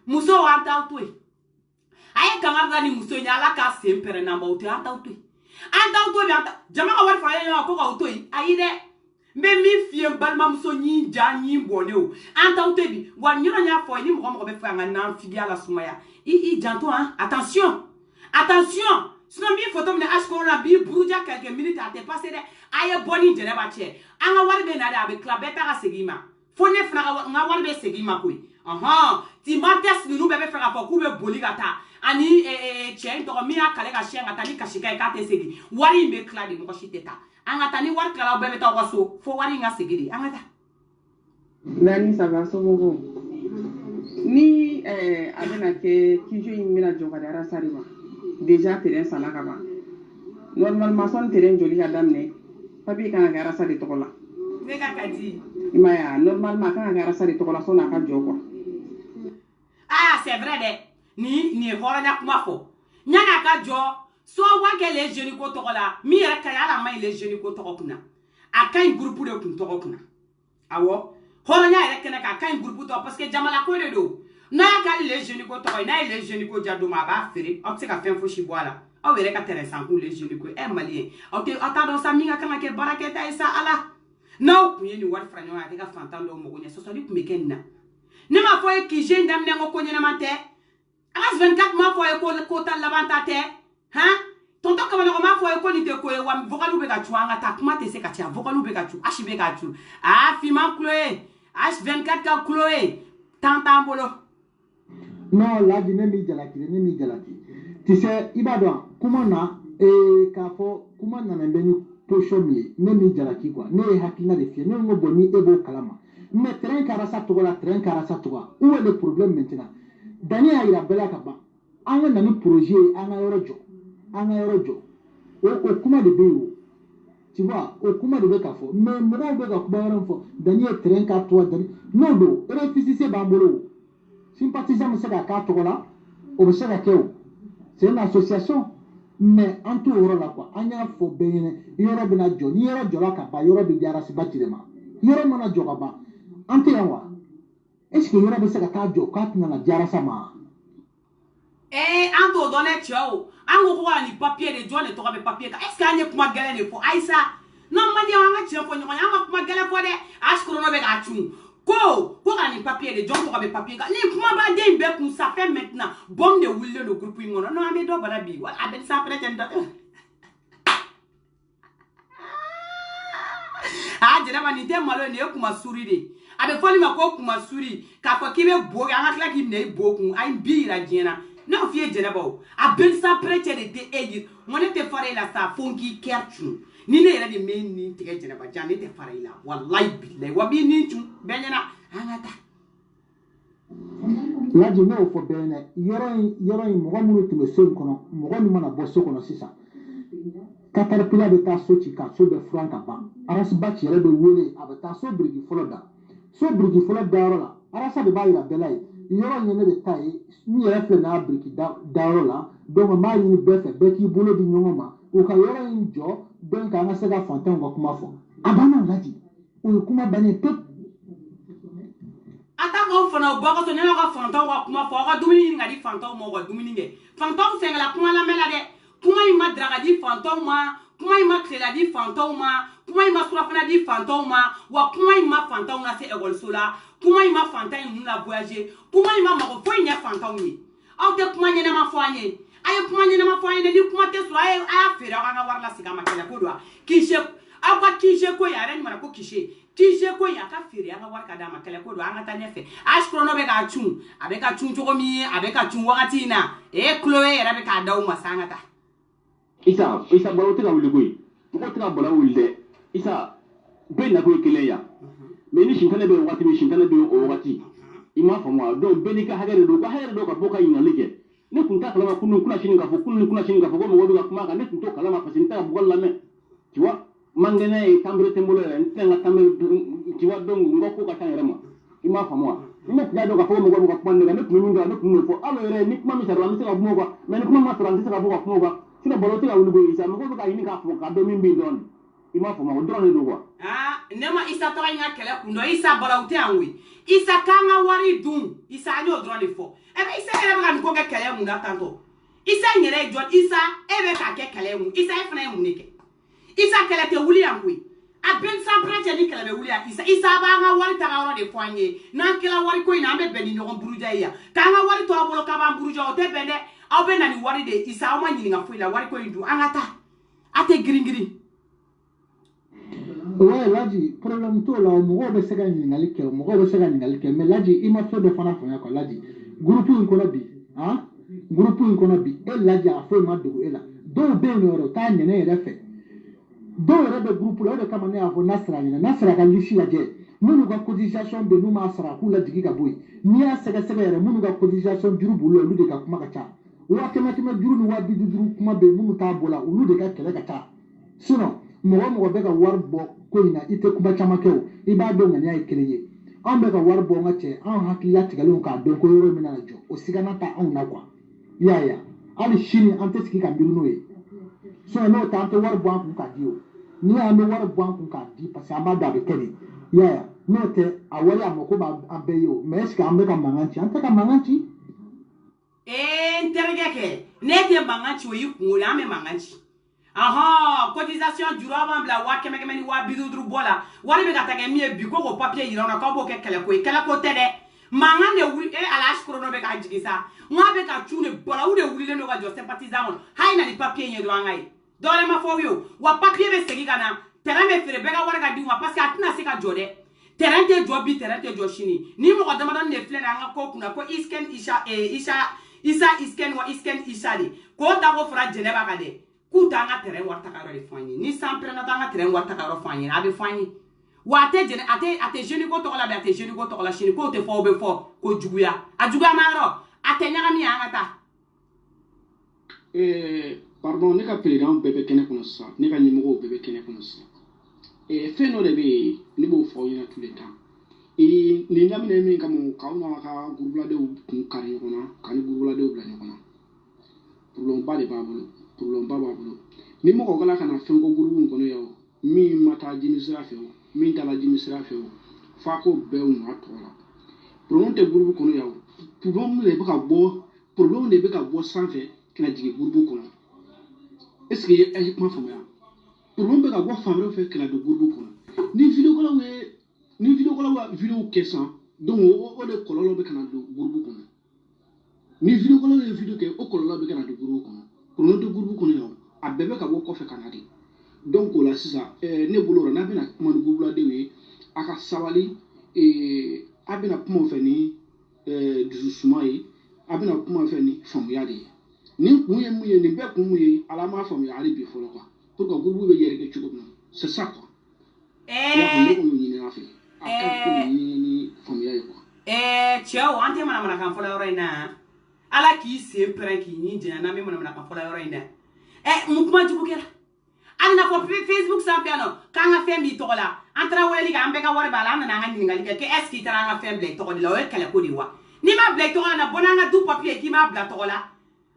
muso an t'aw to yen a ye kanga da ni muso ye ala k'a sen pɛrɛn na ma o tɛ an t'aw to yen jama ka wari fara ɲɔgɔn kan ko k'aw to yen ayi dɛ n bɛ min f'i ye n balimamuso ɲi ja ɲi bɔnne o an t'aw to yen bi wa ɲɔgɔn y'a fɔ ni mɔgɔ bɛ fɛ an ka nan figiya la sumaya i janto han attention sinon min photo minɛ asikoro la bi buruja quelques minutes a tɛ passé dɛ a ye bɔ ni jɛnɛba cɛ an ka wari bɛ na de a bɛ tila bɛɛ ta ka segin i ma fo ne fana n ka wari bɛ segin i ma koyi tima test ninnu bɛɛ bɛ fɛ k'a fɔ k'u bɛ boli ka taa ani cɛ in tɔgɔ min y'a kale ka siyɛn ka taa ni kasika ye k'a tɛ segin wari in bɛ tila de mɔgɔ si tɛ taa an ka taa ni wari tilala aw bɛɛ bɛ taa aw ka so fo wari in ka segin de an ka taa. Nani saba somɔgɔw ni a bɛna kɛ kijo in bɛna jɔ ka di arasari ma déjà terrain sanna ka ban normalement sɔnni terrain joli ka daminɛ papier kan ka kɛ arasa de tɔgɔ la ne ka ka di i m'a ye a normalement kan ka kɛ arasa de tɔgɔ la sɔnni a ka jɔ quoi ah c'est vrai dɛ ni ye hɔrɔnya kuma fɔ ɲani a ka jɔ so wa kɛ les jeunes ko tɔgɔ la min yɛrɛ ka ɲi hali a ma ɲi les jeunes ko tɔgɔ kunna a ka ɲi groupe de kun tɔgɔ kunna awɔ hɔrɔnya yɛrɛ kɛnɛ kan a ka ɲi groupe tɔgɔ parce que jamana ko de don n'a ka les jeunes ko tɔgɔ ye n'a ye les jeunes ko ja don ma a b'a feere aw tɛ se ka fɛn fosi bɔ a la aw yɛrɛ ka terrain san kun les jeunes ko malien aw t'a dɔn sa min ka kan ka kɛ baarakɛta ye sa ala n'aw kun ye nin wari fara ɲɔgɔn kan a tɛ ka fantan dɔw mago ɲɛ sɔsɔli kun bɛ kɛ nin na ne m'a fɔ ye k'i jeune daminɛ ko ɲɛnama tɛ AS 24 m'a fɔ ye ko ta laban ta tɛ tonton Kamanɔgɔ m'a fɔ ye ko nin tɛ ko ye wa vocal bɛ ka cu an ka taa kuma tɛ se ka ca vocal bɛ ka cu H bɛ ka cu Fiman Chloé AS 24 ka Chloé temps t'an bolo. non Laji ne m'i jalaki tu sais i b'a dɔn kuma na k'a fɔ kuma nana bɛ ni position min ye ne m'i jalaki quoi ne ye hakilina de f'i ye ne ko bon ni e b'o kalama mais terrain karasa tɔgɔ la terrain karasa tɔgɔ où est le problème maintenant Dani y'a yira bɛɛ la ka ban an ka na ni projet ye an ka yɔrɔ jɔ o kuma de bɛ yen o tu vois o kuma de bɛ ka fɔ mais mɔgɔw bɛ ka kuma wɛrɛ fɔ Dani ye terrain ka tɔgɔ Dani n'o don récépissé b'an bolo o sympathisant bɛ se ka k'a tɔgɔ la o bɛ se ka kɛ o c'est une association mais an t'o yɔrɔ la quoi an y'a fɔ bɛɛ ɲɛna yɔrɔ bɛna jɔ ni yɔrɔ jɔla ka ban yɔrɔ bɛ di arasibaci de ma yɔrɔ mana jɔ ka ban an tɛ yan wa est ce que yɔrɔ bɛ se ka taa jɔ k'a tɛna na di arasa ma. An t'o dɔn ne cɛ o an ko ko ni papier de jɔn de tɔgɔ bɛ papier kan est ce que an ye kuma gɛlɛn de fɔ Ayisa n'an man di an ka tiɲɛ fɔ ɲɔgɔn ye an ka kuma gɛlɛn fɔ dɛ Asukɔrɔnɔ bɛ k'a cun ko ka ni papier de jɔn tɔgɔ bɛ papier kan ni kumabaden bɛɛ kun ça fait maintenant bombe de wulilen don groupe in kɔnɔ non an bɛ dɔ bara bi wa a bɛ sans prétendant Jɛnɛba nin tɛ malo nin ye kuma suri de a bɛ fɔ nin ma ko kuma suri k'a fɔ k'i bɛ bo kɛ an ka tila k'i minɛ i bo kun a ye bi yira diɲɛ na ne y'o f'i ye Jɛnɛba o a bɛ sans prétendant de tɛ e ye mo ne tɛ fara e la sa fo n k'i kɛra cun ni ne yɛrɛ de mɛ nin tigɛ Jɛnɛba jan ne tɛ fara i la walayi bilayi wa b'i nin cun bɛɛ ɲɛna an ka taa. Laji ne y'o fɔ bɛɛ ɲɛna yɔrɔ in mɔgɔ minnu tun bɛ so in kɔnɔ mɔgɔ min mana bɔ so kɔnɔ sisan Caterpillar bɛ taa so ci ka so bɛɛ furan ka ban arasibaci yɛrɛ bɛ wele a bɛ taa so biriki fɔlɔ da so biriki fɔlɔ dayɔrɔ la arasa de b'a yira bɛɛ la ye yɔrɔ in ye ne de ta ye n yɛrɛ filɛ n'a biriki dayɔrɔ la donc n b'a ɲini bɛɛ fɛ bɛɛ k'i bolo di ɲɔgɔn ma u ka yɔrɔ in jɔ donc an ka se ka fantanw ka kuma fɔ a banna Laji o ye kuma bannen pewu. A ta k'aw fana o bɔ ka so ne ka fantanw ka kuma fɔ aw ka dumuni ɲini ka di fantanw ma u ka dumuni kɛ fantanw sɛgɛnla kuma lamɛn la dɛ kuma in ma daraka di fantanw ma kuma in ma tilela di fantanw ma kuma in ma surafana di fantanw ma wa kuma in ma fantanw lase ekɔliso la kuma in ma fantan in ninnu la voyager kuma in ma mɔgɔ foyi ɲɛ fantanw ye aw tɛ kuma ɲɛnama fɔ an ye a ye kuma ɲɛnama fɔ an ye ni kuma tɛ sɔrɔ a y'a feere aw ka wari lasegin a ma kɛlɛ ko don wa kise aw ka kise ko ye a yɛrɛ ɲuman ko kise ko ye a ka feere an ka wari ka d'a ma kɛlɛ ko don an ka taa ɲɛfɛ Asukɔrɔnɔ bɛ k'a cun a bɛ ka cun cogo min a bɛ ka cun wagati in na Chloé yɛrɛ bɛ k'a da u ma sa an ka taa. Isa balo tɛ ka wuli koyi mɔgɔ tɛ ka bala wuli dɛ Isa bɛɛ nakun ye kelen ya mais ni Sintɛnɛ bɛ wagati min Sintɛnɛ bɛ o wagati i m'a faamu wa donc bɛɛ n'i ka hakɛ de don ka hakɛ de don ka bɔ ka ɲininkali kɛ ne tun t'a kalama kunun kuna sini k'a fɔ kunun ni kuna sini k'a fɔ ko mɔgɔw bɛ ka kuma kan ne tun t'o kalama parce que n tɛ ka bɔgɔ lamɛn tu vois mangɛnɛ ye kanbere tɛ n bolo yɛrɛ n tɛ n ka kanbere tu vois donc n ka ko ka ca n yɛrɛ ma i m'a faamu wa ne tun y'a dɔn k'a fɔ ko mɔgɔw bɛ ka kuma ne kan ne tun bɛ min dɔn ne tun b'o fɔ hali yɛrɛ ni kuma min sara la n bɛ se ka kuma o kan mais ni kuma ma sara n tɛ se ka bɔ ka kuma o kan sinon balo tɛ ka wuli koyi Isa mɔgɔw bɛ ka ɲini k'a fɔ k'a dɔn min bɛ yen dɔrɔn i m'a faamu o dɔrɔn de don quoi. Ne ma Isa tɔgɔ in ka kɛlɛ kun dɔn Isa balawu tɛ yan koyi Isa k'an ka wari dun Isa an y'o dɔrɔn de fɔ Isa yɛrɛ bɛ ka nin ko kɛ kɛlɛ mun na tantɔ Isa in yɛrɛ ye jɔn Isa e bɛ k'a kɛ kɛlɛ mun Isa e fana ye mun de kɛ Isa kɛlɛ tɛ wuli yan koyi a bɛn sans prétendant ni kɛlɛ bɛ wuli yan Isa b'an ka wari ta yɔrɔ de fɔ an ye n'an kɛla wari ko in na an bɛ bɛn ni ɲɔgɔn buruja ye yan k'an ka wari to a bolo k'a b'an buruja o tɛ bɛn dɛ aw bɛ na ni wari de Isa aw ma ɲininka foyi la wari ko in dun an ka taa a tɛ girin girin. Ouais, Laji, problème t'o la mɔgɔw bɛ se ka ɲininkali kɛ mɔgɔw bɛ se ka ɲininkali kɛ mais Laji i ma fɛn dɔ fana faamuya quoi Laji groupe in kɔnɔ bi groupe in kɔnɔ bi e Laji a foyi ma dogo e la dɔw bɛ yen nɔ yɛrɛ u t'a ɲɛnɛ yɛrɛ fɛ dɔw yɛrɛ bɛ groupe la o de kama ne y'a fɔ n'a sara ɲɛna n'a sara ka liste lajɛ minnu ka cotisation bɛ n'u m'a sara k'u lajigi ka bɔ yen n'i y'a sɛgɛsɛgɛ yɛrɛ minnu ka cotisation juru b'olu la olu de ka kuma ka ca wa kɛmɛ juru ni wa bi duuru kuma bɛ yen minnu t'a bɔ la olu de ka kɛlɛ ka ca sinon mɔgɔ bɛ ka wari bɔ ko in na i tɛ kuma caman kɛ o i b'a dɔn ŋaniya ye kelen ye anw bɛ ka wari bɔ n ka cɛ anw hakilila tigɛlenw k'a dɔn ko yɔrɔ min na jɔ o sigana ta anw na quoi i y'a ye hali sini an tɛ sigi ka miiri n'o ye sinon n'o tɛ an tɛ wari bɔ an kun k'a di o n'i y'an bɛ wari bɔ an kun k'a di parce que an b'a dɔn a bɛ kɛ de i y'a ye n'o tɛ a wari a mako b'an bɛɛ ye o mais est ce que an bɛ ka mankan ci an tɛ ka mankan ci. N terikɛ kɛ ne tɛ mankan ci o y'i kungo la an bɛ mankan ci. Cotisation juru b'an bila 100 ni 250 bɔ la wari bɛ ka ta kɛ min ye bi ko k'o papier yira na k'aw b'o kɛ kɛlɛ ko ye kɛlɛ ko tɛ dɛ mankan de wuli ala Asukɔrɔnɔ bɛ k'a jigi sa n k'a bɛ ka cun de balawu de wulilen don ka jɔ sympathisant kɔnɔ hali na ni papier ɲɛ dɔrɔn an ka ye dɔwɛrɛ ma fɔ aw ye o wa papier bɛ segin ka na terrain bɛ feere bɛɛ ka wari ka di u ma parce que a tɛna se ka jɔ dɛ terrain tɛ jɔ bi terrain tɛ jɔ sini ni mɔgɔ damadɔni de filɛ an ka ko kunna ko Isken Isa Isken wa Isken Isa de k'o ta ko fara Jɛnɛba kan dɛ k'u t'an ka terrain wari ta ka yɔrɔ de fɔ an ye ni san pɛrɛnna t'an ka terrain wari ta ka yɔrɔ fɔ an ye a bɛ fɔ an ye wa a tɛ jeune ko tɔgɔ la bi a tɛ jeune ko tɔgɔ la sini k'o tɛ fɔ o bɛ fɔ ko juguya a juguya ma yɔrɔ a tɛ ɲagami an ka taa. Pardon ne ka président bɛɛ bɛ kɛnɛ kɔnɔ sisan ne ka ɲɛmɔgɔw bɛɛ bɛ kɛnɛ kɔnɔ sisan fɛn dɔ de bɛ yen ne b'o fɔ aw ɲɛna tous les temps nin daminɛ min kama k'aw n'aw ka gurubuladenw kun kari ɲɔgɔn na k'a ni gurubuladenw bila ɲɔgɔn na problème ba de b'a bolo problème ba b'a bolo ni mɔgɔ kala kana fɛn ko groupe kɔnɔ yaw min ma taa jimi sira fɛ o min ta la jimi sira fɛ o fa ko bɛɛ u ma tɔgɔ la problème tɛ groupe kɔnɔ yaw problème de bɛ ka bɔ problème de bɛ ka bɔ sanfɛ kana jigin groupe kɔnɔ est ce que ye kuma faamuya problème bɛ ka bɔ fan wɛrɛ fɛ kana don groupe kɔnɔ ni vidéo kɔlaw ka vidéo kɛ san donc o de kɔlɔlɔ bɛ kana don groupe kɔnɔ ni vidéo kɔlaw ye vidéo kɛ o kɔlɔlɔ bɛ kana don groupe kɔnɔ problème tɛ groupe kɔnɔ yaw a bɛɛ bɛ ka bɔ kɔfɛ kana de donc o la sisan ne bolo la n'a bɛna kuma ni groupe ladenw ye a ka sabali a bɛna kuma fɛ ni dususuma ye a bɛna kuma fɛ ni faamuya de ye nin kun ye mun ye nin bɛɛ kun mun ye ala m'a faamuya hali bi fɔlɔ quoi pour que groupe bɛ yɛrɛkɛ cogo min na c'est ça quoi y'a fɔ ne kɔni ɲinina fɛ a ka ko ni faamuya ye quoi cɛw an tɛ manamanakan fɔlɔ yɔrɔ in na ala k'i sen pɛrɛn k'i ɲi janya n'an bɛ manamanakan fɔlɔ yɔrɔ in na mun kuma jugu kɛra hali n'a fɔ Facebook sanfɛ yan nɔ k'an ka fɛn b'i tɔgɔ la an taara weleli kɛ an bɛɛ ka wari b'a la an nana an ka ɲininkali kɛ est ce que i taara an ka fɛn bila i tɔgɔ de la o ye kɛlɛko de ye wa n'i m'a bila i tɔgɔ la bɔ n'an ka du papier k'i m'a bila tɔgɔ la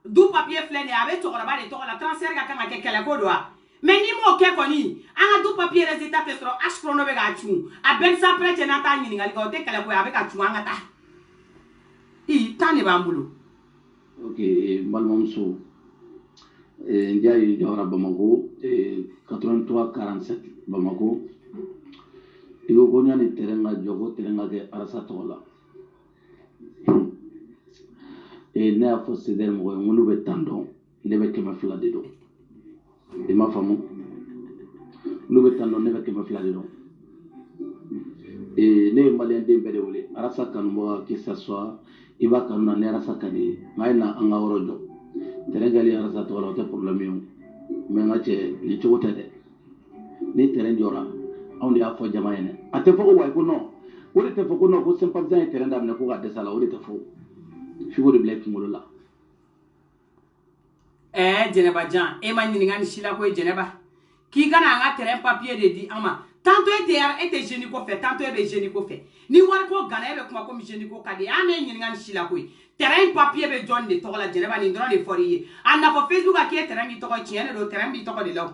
du papier filɛ nin ye a bɛ cɛkɔrɔba de tɔgɔ la transfert ka kan ka kɛ kɛlɛko don wa mais n'i m'o kɛ kɔni an ka du papier résultat tɛ sɔrɔ H chrono bɛ k'a cun a bɛɛ sa prêt cɛ n'an t'a ɲininkali kɛ o tɛ kɛlɛko ye a bɛ ka cun an ka taa temps de b'an bolo. Ok, n balimamuso n diya ye Jawara Bamako 83 47 Bamako i ko ko ɲani terrain ka jɔ ko terrain ka kɛ Arasa tɔgɔ la ne y'a fɔ CDR mɔgɔ ye n ko n'u bɛ tan dɔn ne bɛ 200 de dɔn i m'a faamu n'u bɛ tan dɔn ne bɛ 200 de dɔn ne ye maliyɛn den bɛɛ de wele Arasa kanubaga que ça soit i b'a kanu na ne Arasa ka di ye nka a ye na an ka yɔrɔ jɔ terrain kɛli Arasa tɔgɔ la o tɛ problème ye o mais n ka cɛ nin cogo tɛ dɛ ni terrain jɔra anw de y'a fɔ jama ɲɛna a tɛ fɔ ko wayi ko non o de tɛ fɔ ko non ko sympathisant ye terrain daminɛ ko ka dɛsɛ a la o de tɛ fɔ f'i k'o de bila i kunkolo la. Jɛnɛba Jan e ma ɲininka ni si la ko ye Jɛnɛba k'i kana an ka terrain papier de di an ma tantôt e tɛ jeune ko fɛ tantôt e bɛ jeune ko fɛ ni wari ko gana e bɛ kuma komi jeune ko ka di an bɛ ɲininka ni si la ko ye terrain papier bɛ jɔn de tɔgɔ la Jɛnɛba nin dɔrɔn de fɔr'i ye a nafa Facebook a k'e terrain b'i tɔgɔ tiɲɛ de don terrain b'i tɔgɔ de la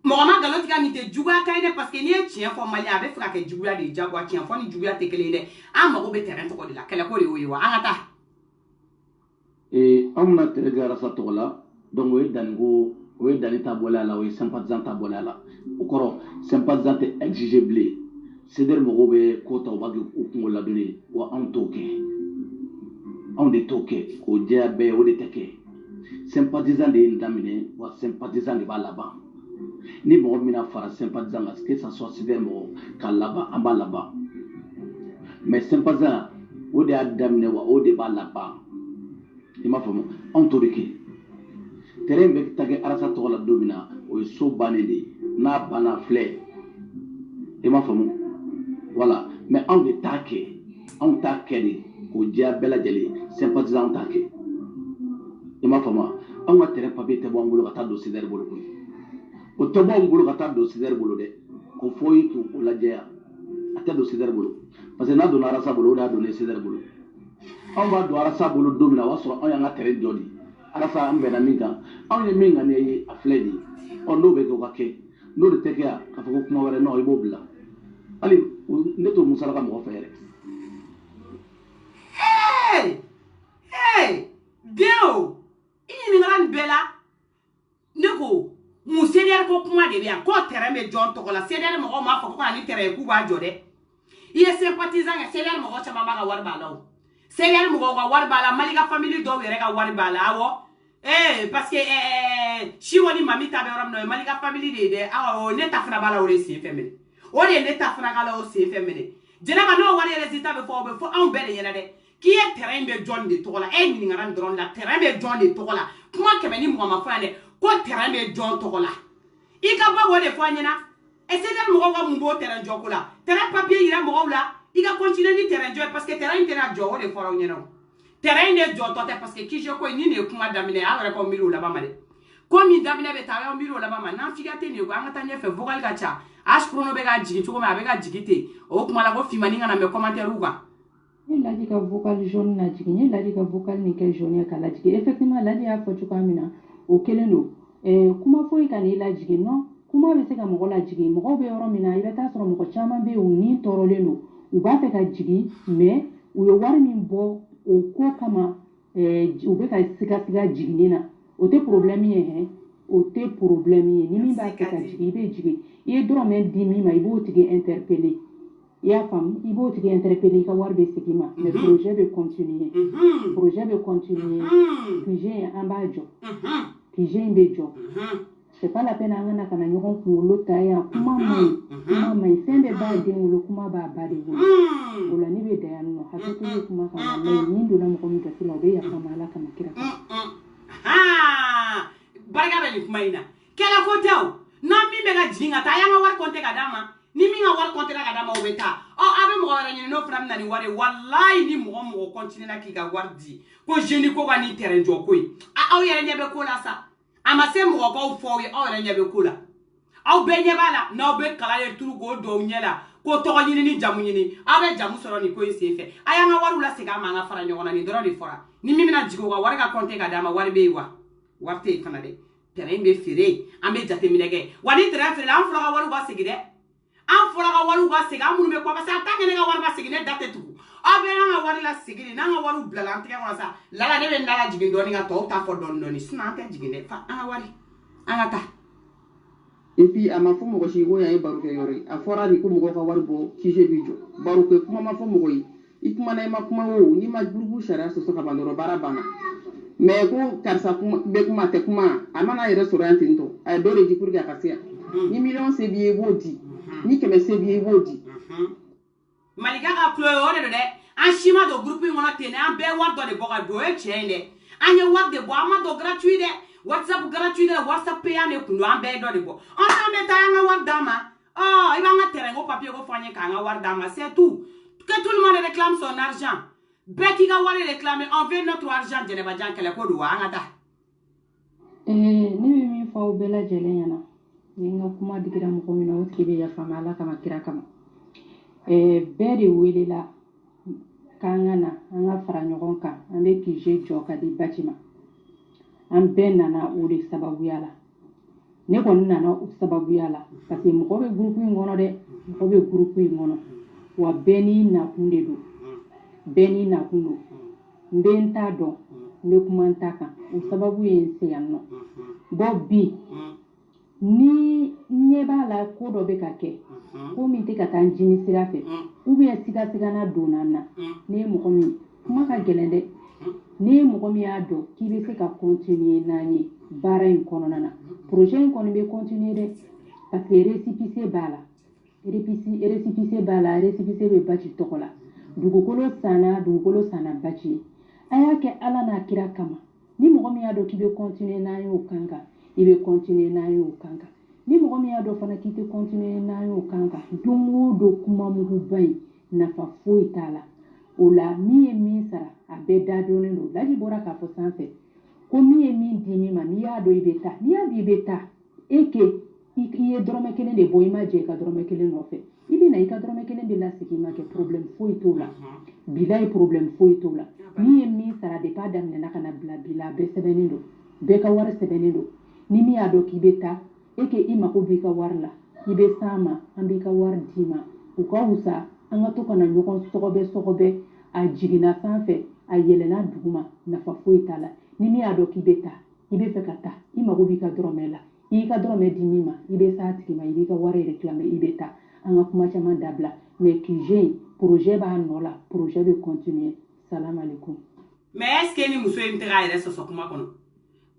mɔgɔ ma nkalon tigɛ nin tɛ juguya ka ye dɛ parce que n'i ye tiɲɛ fɔ Mali a bɛ fɛ ka kɛ juguya de ye jagoya tiɲɛ fɔ ni juguya tɛ kelen ye dɛ an mago bɛ terrain tɔgɔ de la kɛlɛko de y'o ye wa an ka taa. Anw bɛna terrain kɛ Arasa tɔgɔ la donc o ye danni taabolo la o ye sympathisant taabolo la o kɔrɔ sympathisant tɛ exigé bilen CDR mɔgɔw bɛ ko ta u b'a kɛ u kungo ladonni wa anw t'o kɛ anw de t'o kɛ o diya bɛɛ o de tɛ kɛ sympathisant de ye nin daminɛ wa sympathisant de b'a laban ni mɔgɔ min na fara sympathisant kan que ça soit CDR mɔgɔ k'a laban an b'a laban mais sympathisant o de y'a daminɛ wa o de b'a laban i m'a faamu anw t'o de kɛ terrain bɛ ta kɛ Arasa tɔgɔ la don min na o ye so bannen de ye n'a banna filɛ i m'a faamu voilà mais anw de t'a kɛ anw t'a kɛ de k'o diya bɛɛ lajɛlen sympathisant anw t'a kɛ i m'a faamu anw ka terrain papier tɛ bɔ an bolo ka taa don CDR bolo koyi o tɛ bɔ an bolo ka taa don CDR bolo dɛ ko fɔ ye k'o lajɛya a tɛ don CDR bolo parce que n'a donna Arasa bolo o de y'a donnen CDR bolo anw b'a don Arasa bolo don min na o y'a sɔrɔ anw y'an ka terrain jɔ de Arasa an bɛnna min kan anw ye min ŋaniya ye a filɛ de ye n'o bɛ kɛ o ka kɛ n'o de tɛ kɛ yan k'a fɔ ko kuma wɛrɛ non i b'o bila hali ne t'o Musa ka mɔgɔ fɛ yɛrɛ. Den o i ɲininkala nin bɛɛ la ne ko mun CDR ko kuma de bɛ yan ko terrain bɛ jɔn tɔgɔ la CDR mɔgɔw m'a fɔ ko ka ni terrain ye k'u b'a jɔ dɛ i ye sympathisant kɛ CDR mɔgɔ caman b'a ka wari b'a la o CDR mɔgɔw ka wari b'a la Mali ka famille dɔw yɛrɛ ka wari b'a la awɔ parce que Siwo ni Mami ta bɛ yɔrɔ min na o ye Mali ka famille de ye dɛ awɔ ne ta fana b'a la o de sen fɛ minɛ o de ye ne ta fana k'a la o sen fɛ minɛ Jɛnɛba n'o wari résultat bɛ fɔ o bɛ fɔ anw bɛɛ de ɲɛna dɛ k'i ye terrain bɛ jɔn de tɔgɔ la e ɲininkala nin dɔrɔn la terrain bɛ jɔn de tɔgɔ la kuma kɛmɛ ni mɔgɔ ma fɔ yan dɛ ko terrain bɛ jɔn tɔgɔ la i ka bɔ o de fɔ an ɲɛna CDR mɔgɔw ka mun b'o terrain jɔ ko la terrain papier yira mɔgɔw la i ka continuer ni terrain jɔ parce que terrain in tɛna jɔ o de fɔra aw ɲɛna o terrain de jɔtɔ tɛ parce que Kijeko ko ni ne ye kuma daminɛ aw yɛrɛ k'aw miiri o laban ma dɛ ko min daminɛ bɛ taa aw miiri o laban ma n'an figa tɛ nin ye ko an ka taa ɲɛfɛ vocal ka ca H chrono bɛ ka jigin cogo min a bɛ ka jigin ten o kuma la ko Fimani kana mɛn commentaire kan. Ni Ladi ka vocal jaune na jigin, ni Ladi ka vocal nin kɛ jaune ye k'a lajigin effectivement Ladi y'a fɔ cogoya min na o kelen don kuma foyi ka n'i lajigin non kuma bɛ se ka mɔgɔ lajigin mɔgɔw bɛ yɔrɔ min na i bɛ taa sɔrɔ mɔgɔ caman bɛ yen u ni tɔɔrɔlen don u b'a fɛ ka jigin mais u ye wari min bɔ o ko kama u bɛ ka siga jiginni na o tɛ problème ye hɛ o tɛ problème ye ni min b'a fɛ ka jigin i bɛ jigin i ye dɔrɔmɛ di min ma i b'o tigi interpeller i y'a faamu i b'o tigi interpeller i ka wari bɛ segin ma mais projet bɛ continuer QG an b'a jɔ QG in bɛ jɔ c'est pas la peine an kana kana ɲɔgɔn kunkolo ta yan kuma man ɲi fɛn bɛɛ b'a den wolo kuma b'a ba de wolo o la ne bɛ da yan nɔ hakɛto bɛ kuma kan wallahi ni donna mɔgɔ min gasi la o bɛ yafa ma Ala kama kira barika bɛ nin kuma in na kɛlɛ ko tɛ o n'an min bɛ ka jigin ka taa y'an ka wari compter ka d'a ma ni min ka wari compter ka d'a ma o bɛ taa a bɛ mɔgɔ wɛrɛ ɲini n'o fana bɛ na ni wari ye wallahi ni mɔgɔ continue na k'i ka wari di ko jeune ko ka ni terrain jɔ ko ye aw yɛrɛ ɲɛ bɛ ko la sa a ma se mɔgɔkaw fɔ aw ye aw yɛrɛ ɲɛ bɛ ko la aw bɛɛ ɲɛ b'a la n'aw bɛ kala ye turu k'o don ɲɛ la ko tɔgɔ ɲini ni jamu ɲini aw bɛ jamu sɔrɔ nin ko in senfɛ a y'an ka wariw lasegin an ma an ka fara ɲɔgɔn na nin dɔrɔn de fɔra ni min bɛna jigin o ka wari ka compter ka d'a ma wari bɛ yen wa wari tɛ yen fana dɛ terrain bɛ feere an bɛ jateminɛ kɛ wa ni terrain feerela an fɔra ka wariw ka segin dɛ an fɔra ka wariw ka segin an minnu bɛ kɔ parce que en tant que ne ka wari ma segin ne da tɛ tugu aw bɛ an ka wari la segin n'an ka wariw bilala an tɛgɛ kɔnɔ sa lala ne bɛ n dala jigin dɔɔni ka tɔw ta fɔ dɔɔni dɔɔni sinon an tɛ jigin dɛ fa an ka wari an ka taa. Et puis a ma fɔ mɔgɔ si ko yan ye baro kɛ yɔrɔ ye a fɔra de ko mɔgɔw ka wari bɔ QG bi jɔ baro kɛ kuma ma fɔ mɔgɔ ye i kumana i ma kuma o n'i ma groupe sariya sɔsɔ ka ban dɔrɔn baara banna mais ko karisa bɛ kuma tɛ kuma a mana yɛrɛ sɔrɔ yan ten tɔ a ye dɔ de di pour que a ka se yan ni million se b'i ye i b'o di ni 100 se b'i ye i b'o di. Malika ka kulo ye o de don dɛ an si ma don groupe in kɔnɔ ten dɛ an bɛɛ wari dɔ de bɔ ka don o ye tiɲɛ ye dɛ an ye wari de bɔ an ma don gratuit dɛ WhatsApp gratuit dɛ WhatsApp payant de kun don an bɛɛ dɔ de bɔ an t'an bɛ taa an ka wari d'a ma i b'an ka terrain ko papier ko fɔ an ye k'an ka wari d'a ma c'est tout que tout le monde réclame son argent bɛɛ k'i ka wari réclamer on veut notre argent jɛnɛbajan kɛlɛ ko don wa an ka taa. ne bɛ min fɔ aw bɛɛ lajɛlen ɲɛna ni n ka kuma digira mɔgɔ min na o tigi bɛ yafa ma Ala kama kira kama bɛɛ de welela k'an ka na an ka fara ɲɔgɔn kan an bɛ QG jɔ ka di Baci ma an bɛɛ nana o de sababuya la ne kɔni nana o sababuya la parce que mɔgɔ bɛ groupe in kɔnɔ dɛ mɔgɔ bɛ groupe in kɔnɔ wa bɛɛ n'i nakun de don bɛɛ n'i nakun don n bɛ n ta dɔn n bɛ kuma n ta kan o sababu ye n se yan nɔ bɔn bi ni ɲɛ b'a la ko dɔ bɛ ka kɛ ko min tɛ ka taa jimi sira fɛ ou bien sigasigana donna n na ne ye mɔgɔ min kuma ka gɛlɛn dɛ ne ye mɔgɔ min y'a dɔn k'i bɛ se ka continuer n'an ye baara in kɔnɔna na projet in kɔni bɛ continuer dɛ parce que récépissé b'a la récépissé b'a la récépissé bɛ Baci tɔgɔ la dugukolo sanna Baci ye a y'a kɛ Ala n'a kira kama ni mɔgɔ min y'a dɔn k'i bɛ continuer n'an ye o kan kan i bɛ continuer n'an ye o kan kan ni mɔgɔ min y'a dɔn fana k'i tɛ continuer n'an ye o kan kan don o don kuma muguba in nafa foyi t'a la o la min ye min sara a bɛɛ dadɔnnen don Laji bɔra k'a fɔ sanfɛ ko min ye min di min ma n'i y'a dɔn i bɛ taa n'i y'a dɔn i bɛ taa i ye dɔrɔmɛ kelen de bɔ i ma jɛ i ka dɔrɔmɛ kelen nɔfɛ i bɛ na i ka dɔrɔmɛ kelen bɛ lasegin ma kɛ problème foyi t'o la bilayi problème foyi t'o la min ye min sara depuis a daminɛna ka na bila bi la a bɛɛ sɛbɛnnen don bɛɛ ka wari sɛbɛnnen don ni min y'a dɔn k'i bɛ taa i mako b'i ka wari la i bɛ s'an ma an b'i ka wari d'i ma o ka wusa an ka to ka na ɲɔgɔn sɔgɔbɛ a jiginna sanfɛ a yɛlɛnna duguma nafa foyi t'a la ni min y'a dɔn k'i bɛ taa i bɛ fɛ ka taa i mako b'i ka dɔrɔmɛ la i y'i ka dɔrɔmɛ di min ma i bɛ s'a tigi ma i b'i ka wari réclamer i bɛ taa an ka kuma caman dabila mais QG in projet b'a nɔ la projet bɛ continuer salam alaikum. mais est ce que ni muso in tɛ k'a yɛrɛ sɔsɔ kuma kɔnɔ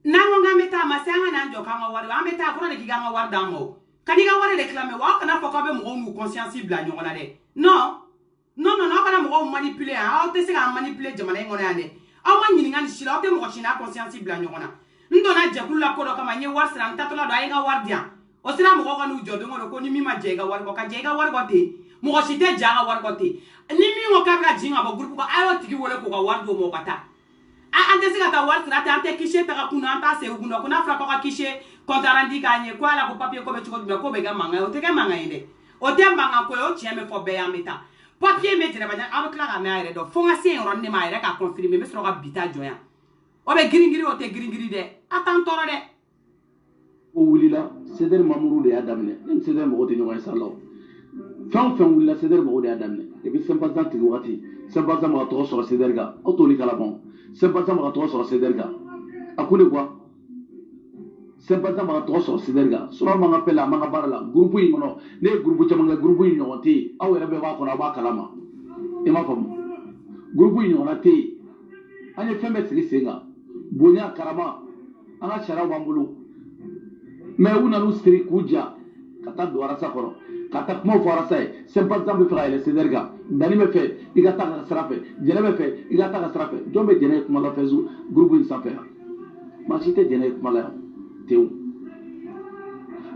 n'an ko k'an bɛ taa a ma se an ka n'an jɔ k'an ka wari an bɛ taa a kɔrɔ de k'i k'an ka wari d'an ma o ka n'i ka wari réclamer wa aw kana fɔ k'aw bɛ mɔgɔw n'u conscience bila ɲɔgɔn na dɛ non aw kana mɔgɔw manipuler yan aw tɛ se k'an manipuler jamana in kɔnɔ yan dɛ aw ma ɲininka ni si la aw tɛ mɔgɔ si n'a conscience bila ɲɔgɔn na n donna jɛkulu la ko dɔ kama n ye wari sara n tatɔla don a ye n ka wari di yan o sera mɔgɔw ka n'u jɔ don o don ko ni min ma jɛ i ka wari kɔ ka jɛ i ka wari kɔ ten mɔgɔ si tɛ jɛ a ka wari kɔ ten ni min ko k'a bɛ ka jigin ka bɔ groupe kɔ a y'o tigi wele k'o ka wari d'o ma o ka taa an tɛ se ka taa wari sara ten an tɛ kise taga kun na an t'a segin kun na ko n'a fɔra k'aw ka kise compte rendu k'a ɲɛ ko ala ko papier ko bɛ cogo jumɛn k'o bɛ kɛ mankan ye o tɛ kɛ mankan ye dɛ o tɛ mankan ko ye o tiɲɛ bɛ fɔ bɛɛ y'an bɛ taa papier bɛ jɛnɛbajan aw bɛ tila k'a mɛn a yɛrɛ dɔn fo n ka se yen yɔrɔnin de ma a yɛrɛ k'a confirmer n bɛ sɔrɔ ka bi ta jɔ yan o bɛ girin girin o tɛ girin girin dɛ a t'an tɔɔrɔ dɛ wulila Cédar Mamourou de Adamne Cédar Mamourou de ɲɔgɔn sa la fɛn wulila Cédar Mamourou de Adamne et puis sympathisant tigi wagati sympathisant ma tɔgɔ sɔrɔ Cédar ga o toli kalabon sympathisant ma tɔgɔ sɔrɔ Cédar ga a ko de quoi sympathisant ma tɔgɔ sɔrɔ Cédar ga sura ma appel ma ka baara la groupe yi kɔnɔ ne groupe caman kɛ groupe yi ɲɔgɔn tɛ aw yɛrɛ bɛɛ b'a kɔnɔ aw b'a kalama i m'a faamu groupe yi ɲɔgɔnna tɛ an ye fɛn bɛɛ sigi sen kan bonya karama an ka sariyaw b'an bolo mais u nana u siri k'u ja ka taa don arasa kɔrɔ ka taa kumaw fɔ arasa ye sympathisant bɛ fɛ ka yɛlɛ Cédar kan Dani bɛ fɛ i ka taa ka sira fɛ Jɛnɛ bɛ fɛ i ka taa ka sira fɛ jɔn bɛ Jɛnɛ ye kuma la Facebook groupe in sanfɛ yan maa si tɛ Jɛnɛ ye kuma la yan tewu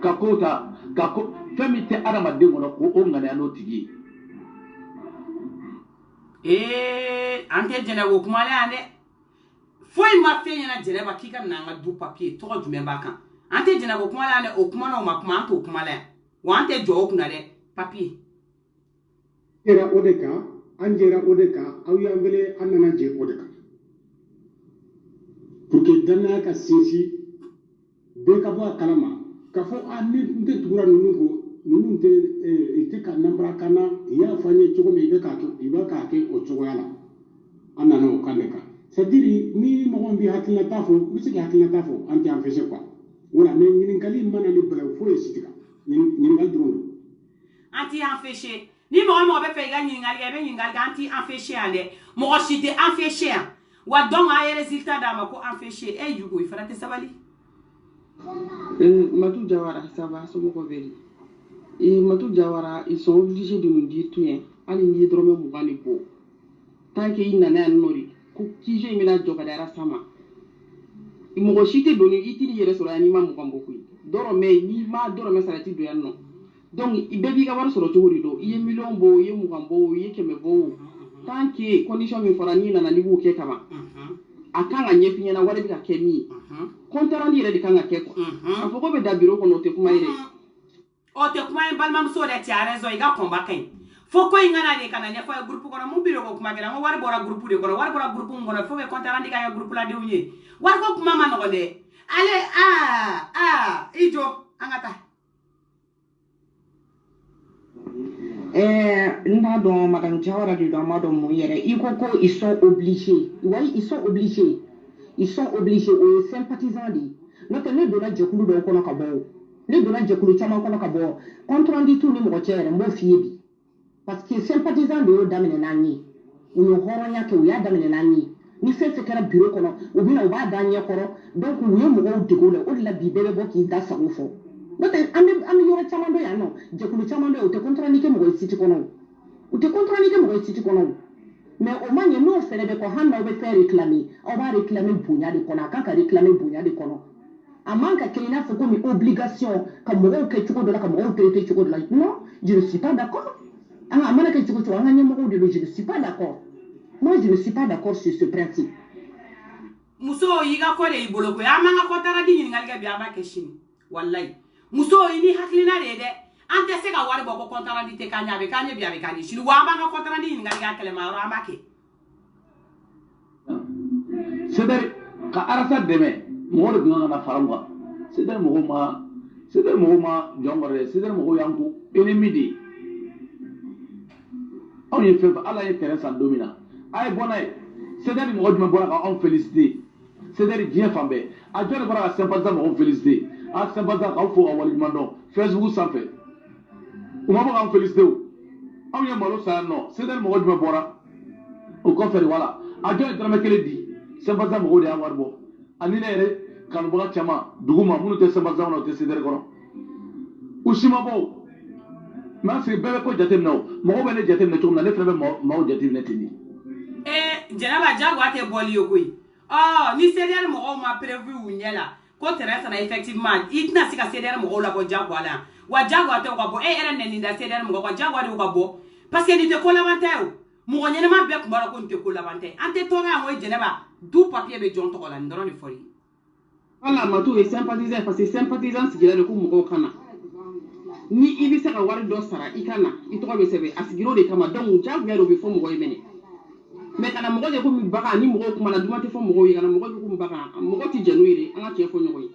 ka ko ta ka ko fɛn min tɛ adamaden kɔnɔ ko o ŋaniya n'o tigi ye an tɛ Jɛnɛ ko kuma la yan dɛ foyi ma fɛn ɲɛna Jɛnɛ ba k'i ka na an ka du papier tɔgɔ jumɛn b'a kan an tɛ Jɛnɛ ko kuma la yan dɛ o kuma n'o ma kuma an t'o kuma la yan wa an tɛ jɔ o kunna dɛ papier jɛra o de kan an jɛra o de kan aw y'an wele an nana jɛ o de kan pour que danaya ka sinsin bɛɛ ka bɔ a kalama k'a fɔ n tɛ tugura ninnu ko ninnu tɛ ka nanbara kan na i y'a fɔ an ye cogo min i bɛ k'a kɛ o cogoya la an nana o kan de kan c'est à dire ni mɔgɔ bɛ hakilinata fɔ i bɛ se ka hakilinata fɔ an tɛ an fɛsɛ quoi voilà mais ɲininkali mana ni bɛlɛ foyi si tɛ kan ɲininkali dɔrɔn don an t'i empêché ni mɔgɔ bɛ fɛ i ka ɲininkali kɛ i bɛ ɲininkali kɛ an t'i empêché yan dɛ mɔgɔ si tɛ empêché yan wa donc a ye résultat d'a ma ko empêché e Jugo i fana tɛ sabali Matou Diawara, ça va, c'est mon copain. Et Matou Diawara, ils sont obligés de nous dire tout, hein. Allez, ni drôme mouvani beau. Tant qu'il n'en a nori, qui j'ai mis la jokadara sama. Il m'a rejeté donné, il y a sur l'anima mouvamboku. Dorome, ni ma dorome salati de yanno. Donc, il baby gavar sur le tour rideau. Il y a million beau, il y a mouvambo, il y a kemebo. Tant que condition me fera ni na niveau kekama. Akanga nyefinya na wale bika kemi. Kontarandi yɛrɛ de kan ka kɛ quoi a fɔ ko bɛ da bureau kɔnɔ o tɛ kuma ye dɛ o tɛ kuma ye balimamuso dɛ ti a raison i ka combat ka ɲi fo ko in kana de kana ɲɛfɔ ye groupe kɔnɔ mun bureau ko kuma kɛra n ko wari bɔra groupe de kɔnɔ wari bɔra groupe mun kɔnɔ faut que kontarandi ka kɛ groupe la denw ye wari ko kuma ma nɔgɔ dɛ ale i jɔ an ka taa n t'a dɔn madame Diawara de don an m'a dɔn mun yɛrɛ i ko ko ils sont obligés oui ils sont obligés ils sont obligés aux sympathisants de n'o tɛ ne donna jɛkulu dɔw kɔnɔ ka bɔ ne donna jɛkulu caman kɔnɔ ka bɔ compte rendu t'u ni mɔgɔ cɛ yɛrɛ n b'o f'i ye bi parce que sympathisant de y'o daminɛ n'an ye u ye hɔrɔnya kɛ u y'a daminɛ n'an ye ni fɛn fɛn kɛra bureau kɔnɔ u bɛna u b'a da ɲɛ kɔrɔ donc u ye mɔgɔw dege o la o de la bi bɛɛ bɛ bɔ k'i da sago fɔ n'o tɛ an bɛ yɔrɔ caman dɔn yan nɔ jɛkulu caman dɔn yen u tɛ compte rendu kɛ mɔgɔ ye site kɔnɔ u tɛ compte rendu kɛ mɔgɔ ye site kɔnɔ mais au moins n'o fɛnɛ bɛ kɔ hali n'aw bɛ fɛn réclamer aw b'a réclamer bonya de kɔnɔ a kan ka réclamer bonya de kɔnɔ a man ka kɛ i n'a fɔ komi obligation ka mɔgɔw kɛ cogo dɔ la ka mɔgɔw traiter cogo dɔ la non je ne suis pas d'accord a mana kɛ cogo cogo an ka ɲɛmɔgɔw de don je ne suis pas d'accord moi je ne suis pas d'accord sur ce principe muso i ka ko de y'i bolo koyi an b'an ka kɔntarandi ɲininkali kɛ bi an b'a kɛ sini walayi muso i ni hakilina de ye dɛ an tɛ se ka wari bɔ ko kɔntarandi tɛ k'an ɲɛ a bɛ k'an ɲɛ bi a bɛ k'an ɲɛ sini wa an b'an ka kɔntarandi ɲininkali kɛ a kɛlɛmayɔrɔ an b'a kɛ Cédar ka arasa dɛmɛ mɔgɔ de tun kan ka na fara mu kan Cédar mɔgɔw ma jɔn wɛrɛ dɛ Cédar mɔgɔw y'an ko ennemi de ye anw ye fɛn fɛn ala ye terrain san don min na a ye bɔ n'a ye Cédar mɔgɔ jumɛn bɔra ka anw féliciter Cédar diɲɛ fan bɛɛ a jɔn de bɔra ka sympathisant mɔgɔw féliciter a sympathisant k'aw fo ka waleɲuman dɔn Facebook sanfɛ u ma bɔ k'an féliciter o anw ye malo san yan nɔ Cédar mɔgɔ jumɛn bɔra o kɔfɛ de wala a jɔn ye dɔrɔmɛ kelen di sympathisant mɔgɔw de y'a wari bɔ ani ne yɛrɛ kanubaga caman dugu ma minnu tɛ sympathisant na o tɛ Cédar kɔrɔ u si ma bɔ o mais an sigi bɛɛ bɛ ko jateminɛ o mɔgɔw bɛ ne jateminɛ cogo min na ne fana bɛ maaw jateminɛ ten de. Jɛnɛba jagoya tɛ bɔli ye koyi ni CDR mɔgɔw ma prévu u ɲɛ la ko terrain sana effectivement i tɛna se ka CDR mɔgɔw labɔ jagoya la wa jagoya tɛ u ka bɔ e yɛrɛ nɛni da CDR mɔgɔw kan jagoya de u ka bɔ parce que nin tɛ ko laban tɛ o mɔgɔ ɲɛnama bɛɛ tun b'a dɔn ko nin tɛ ko laban tɛ an tɛ tɔɔrɔ yan ko Jɛnɛba du papier bɛ jɔn tɔgɔ la nin dɔrɔn de fɔli. Voilà Matou ye sympathisant parce que sympathisant sigira de ko mɔgɔw kana ni i bɛ se ka wari dɔ sara i ka na i tɔgɔ bɛ sɛbɛn a sigir'o de kama donc jagoya de o bɛ fɔ mɔgɔ ye mɛnɛ mais kana mɔgɔ ye komi bagan ni mɔgɔw kumana duman tɛ fɔ mɔgɔw ye kana mɔgɔ ye komi bagan mɔgɔ tɛ jɛn n'o ye dɛ an ka tiɲɛ fɔ ɲɔgɔn ye.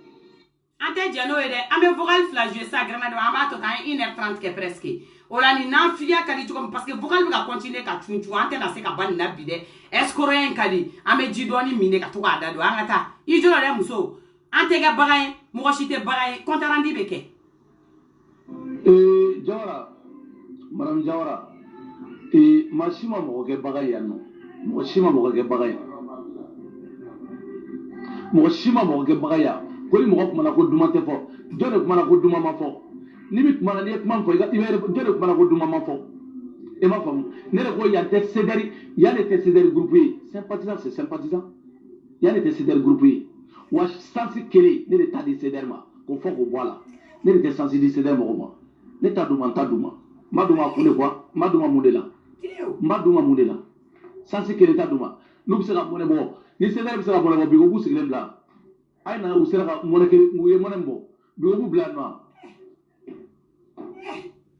ante jeno ede ame vocal fla jouer ça grama do amba to kan 1h30 ke presque ola ni nan fiya kadi tuko parce que vocal bi ka continuer ka chunchu ante na se ka ban na bide escoro en kadi ame jidoni mine ka to ka dado angata ijolo le muso ante ga bagay mo chite bagay kontarandi beke Jawara Madame Jawara mashima mo ke bagay yanno mo shima mo ke bagay mo shima mo ke bagay ko ni mo ko mana ko duma te fo jone ko mana ko duma ma fo ni mi mana ni kuma fo ga ibere jone ko mana ko duma ma fo e ma fam ne ko ya te cedari ya ne te cedari groupe sympathisant c'est sympathisant ya ne te cedari groupe wa sensi kele ne de ta di cedari ma ko fo ko voilà ne de te sensi di cedari mo ma ne ta duma maduma kule kwa maduma mudela sensi kele ta duma nu bisa ka mone bo ni cedari bisa ka mone bo bi ko busigre bla ay na usera ka mone ke muye mone bo bi ko bla no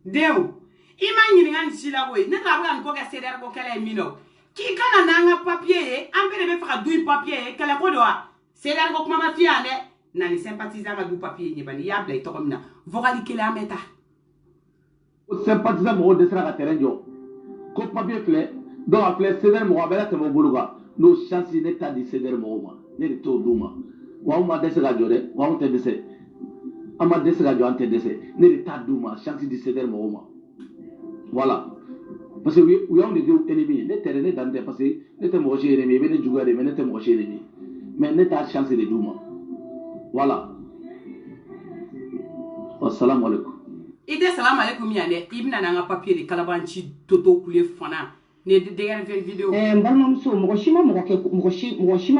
deu ima nyini ngan sila boy ne tra bran ko ka cedari ko kala mino ki kana nanga papier ambere be fa du papier kala ko do cedari ko kuma ma fiane nani sympathisant ga du papier ni bani ya bla to komna vogali kala meta sympathisant mo de sera ka terrain jo ko papier flé do a flé cedari mo abela te mo buluga no chance ne ta di cedari mo ma ne de to duma wa ma de sera jo de wa te de se ama de sera jo ante de se ne de ta duma chance di cedari mo ma voilà parce que we on de ennemi ne terrain ne dante parce que ne te mo chez ennemi be ne juga de ne te mo chez ennemi mais ne ta chance de duma voilà assalamu alaikum ite salam alaikum yane ibna na nga papier de kalabanchi toto kule fana ne de degar video mbalma muso mo shima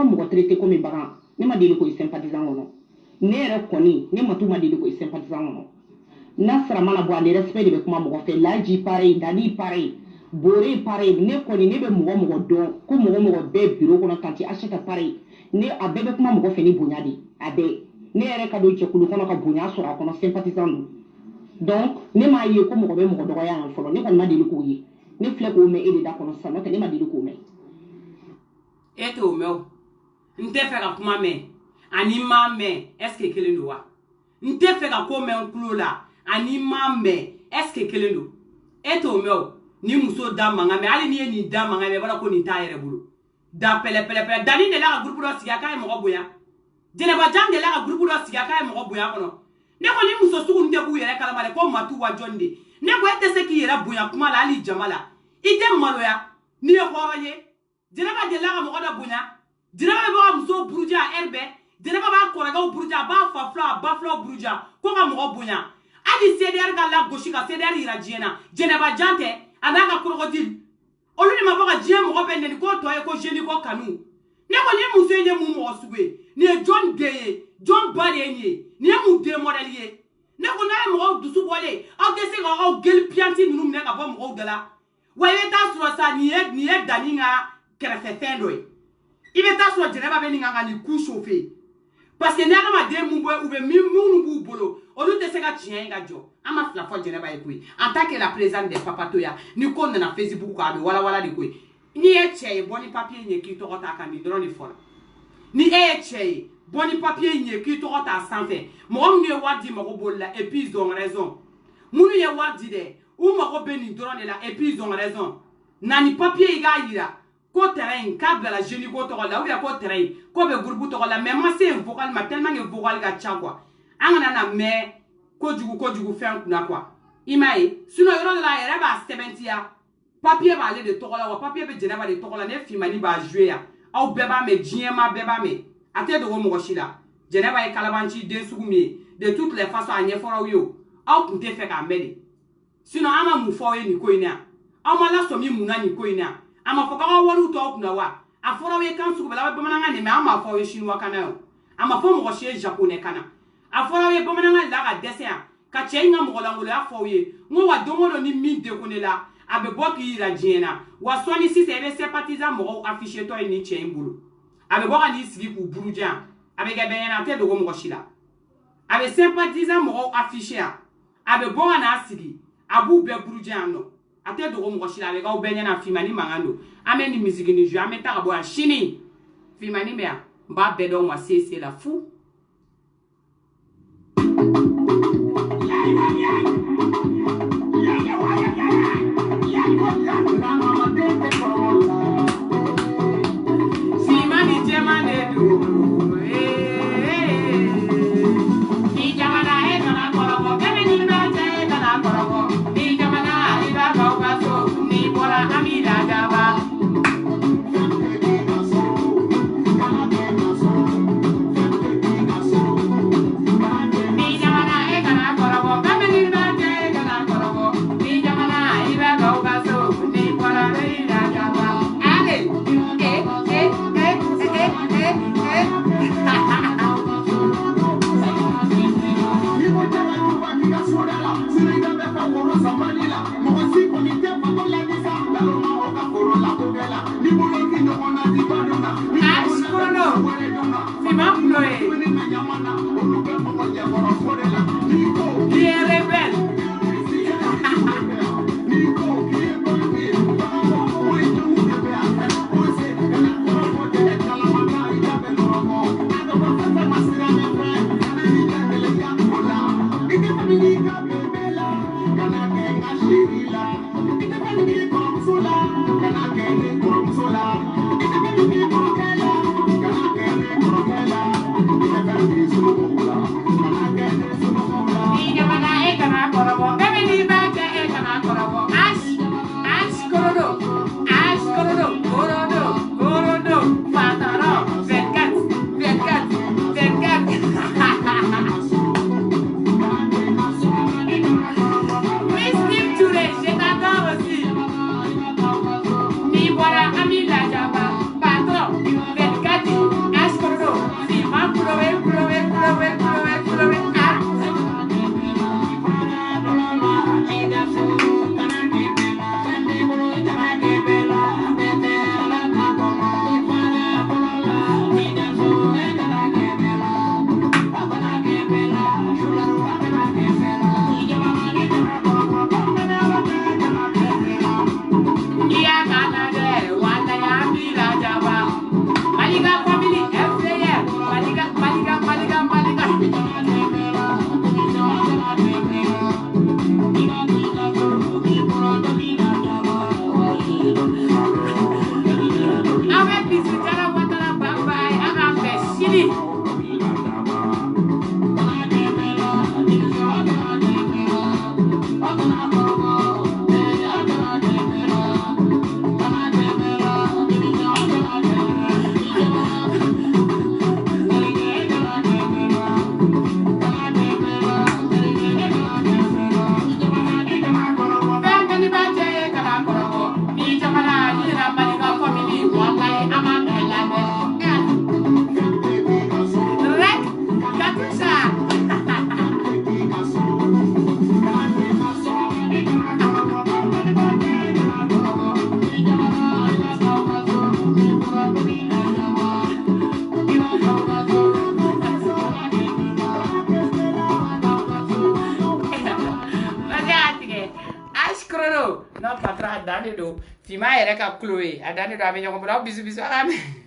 mo traité comme baran ne ma deli ko sympathisant wono ne re koni ne matuma deli ko sympathisant wono na sara mana bo ande respect de be kuma mo fe laji pareil dani pareil bore pareil ne koni ne be mo don ko mo be bureau kono kanti acheta pareil ne abebe kuma mo fe ni bunyadi abe ne re ka do chekulu kono ka bunya sura kono sympathisant donc ne ma ye ko mo be mo do ya an folo ne kon ma deli ko yi ne fle ko me ele da kono sa no ne ma deli ko me ete o me o nte fe ka kuma me ani ma me est-ce que kelen do wa nte fe ka ko me nkulo la ani ma me est-ce que kelen do ete o me o ni muso da manga me ali ni da manga me bala ko ni ta yere bulu da pele dani de la groupe do siga kay mo boya jene ba jam de la groupe do siga kay mo boya kono ne ko ni muso sugu nde bu yere kala male ko matu wa jonde ne ko ete se ki yere buya kuma la ali jamala ite maloya ni e horoye jene ba de la mo da bunya jene ba muso buruja erbe jene ba ko raga buruja ba fa flo buruja ko ga mo bunya adi CDR ga la goshi ka CDR ira jiena jene ba jante anaka krokodil olu ni ma ba jie mo be ne ko to e ko jeni ko kanu ne ko ni muso nye mu mo sube ni John Gay John Bale ni mu de model ye ne ko na mo du su bole aw de se ga gel pianti num ne ka bo mo de la wa ye ta so sa ni e dani nga krefe fendo e ibe ta so jere ba be ni nga ni ku chauffer parce que ne ga ma de mu bo ube mi mu bu bolo olu de se ga chien ga jo ama fla fo jere ba e kui en tant que la présidente de Papatoya ni ko na Facebook ko abi wala de kui ni e cheye boni papier nye ki to ta kan ni drone ni fora ni e cheye boni papier nye ki to ta sanfé mo ngi wadi mo bolla et puis ils ont raison munu ye wadi de ou mo be ni drone la et puis ils ont raison nani papier ga yira ko terrain câble la génie ko to la ou ya ko terrain ko be groupe to la mais moi c'est vocal ma tellement que vocal ga cha quoi angana na me ko jugu fin kuna quoi imae sino yoro la yere ba 70 papier va aller de tokola wa papier be jena ba de tokola ne fimani ba jouer ya au beba me diema beba me ate do mo goshila jena ba e kalabanchi de sugumi de toutes les façons anye fora yo au kunte fe ka mede sino ama mu fo ni ko ina ama la so mi muna ni ko ina ama fo ka waru to kuna wa afora we kan sugu bela ba mananga ne me ama fo we shinwa kana yo ama fo mo goshie japonais kana afora we ba mananga la ga dessin ka chenga mo golangulo ya fo we ngo wa domolo ni mi de kunela abe boki ira jiena wa swani si sebe sympathisant mo affiché to ni chembulu abe boka ni sigi ku buruja abe ga bena te do mo shila abe sympathisant mo affiché abe boka na sigi abu be buruja no ate do mo shila abe ga benya na fimani mangando ameni musique ni ju ameta bo shini fimani mea mba be do mo sese la fou No patra dani do. Fima ere ka Chloe. Adani do ame nyongo bra bisu bisu ame.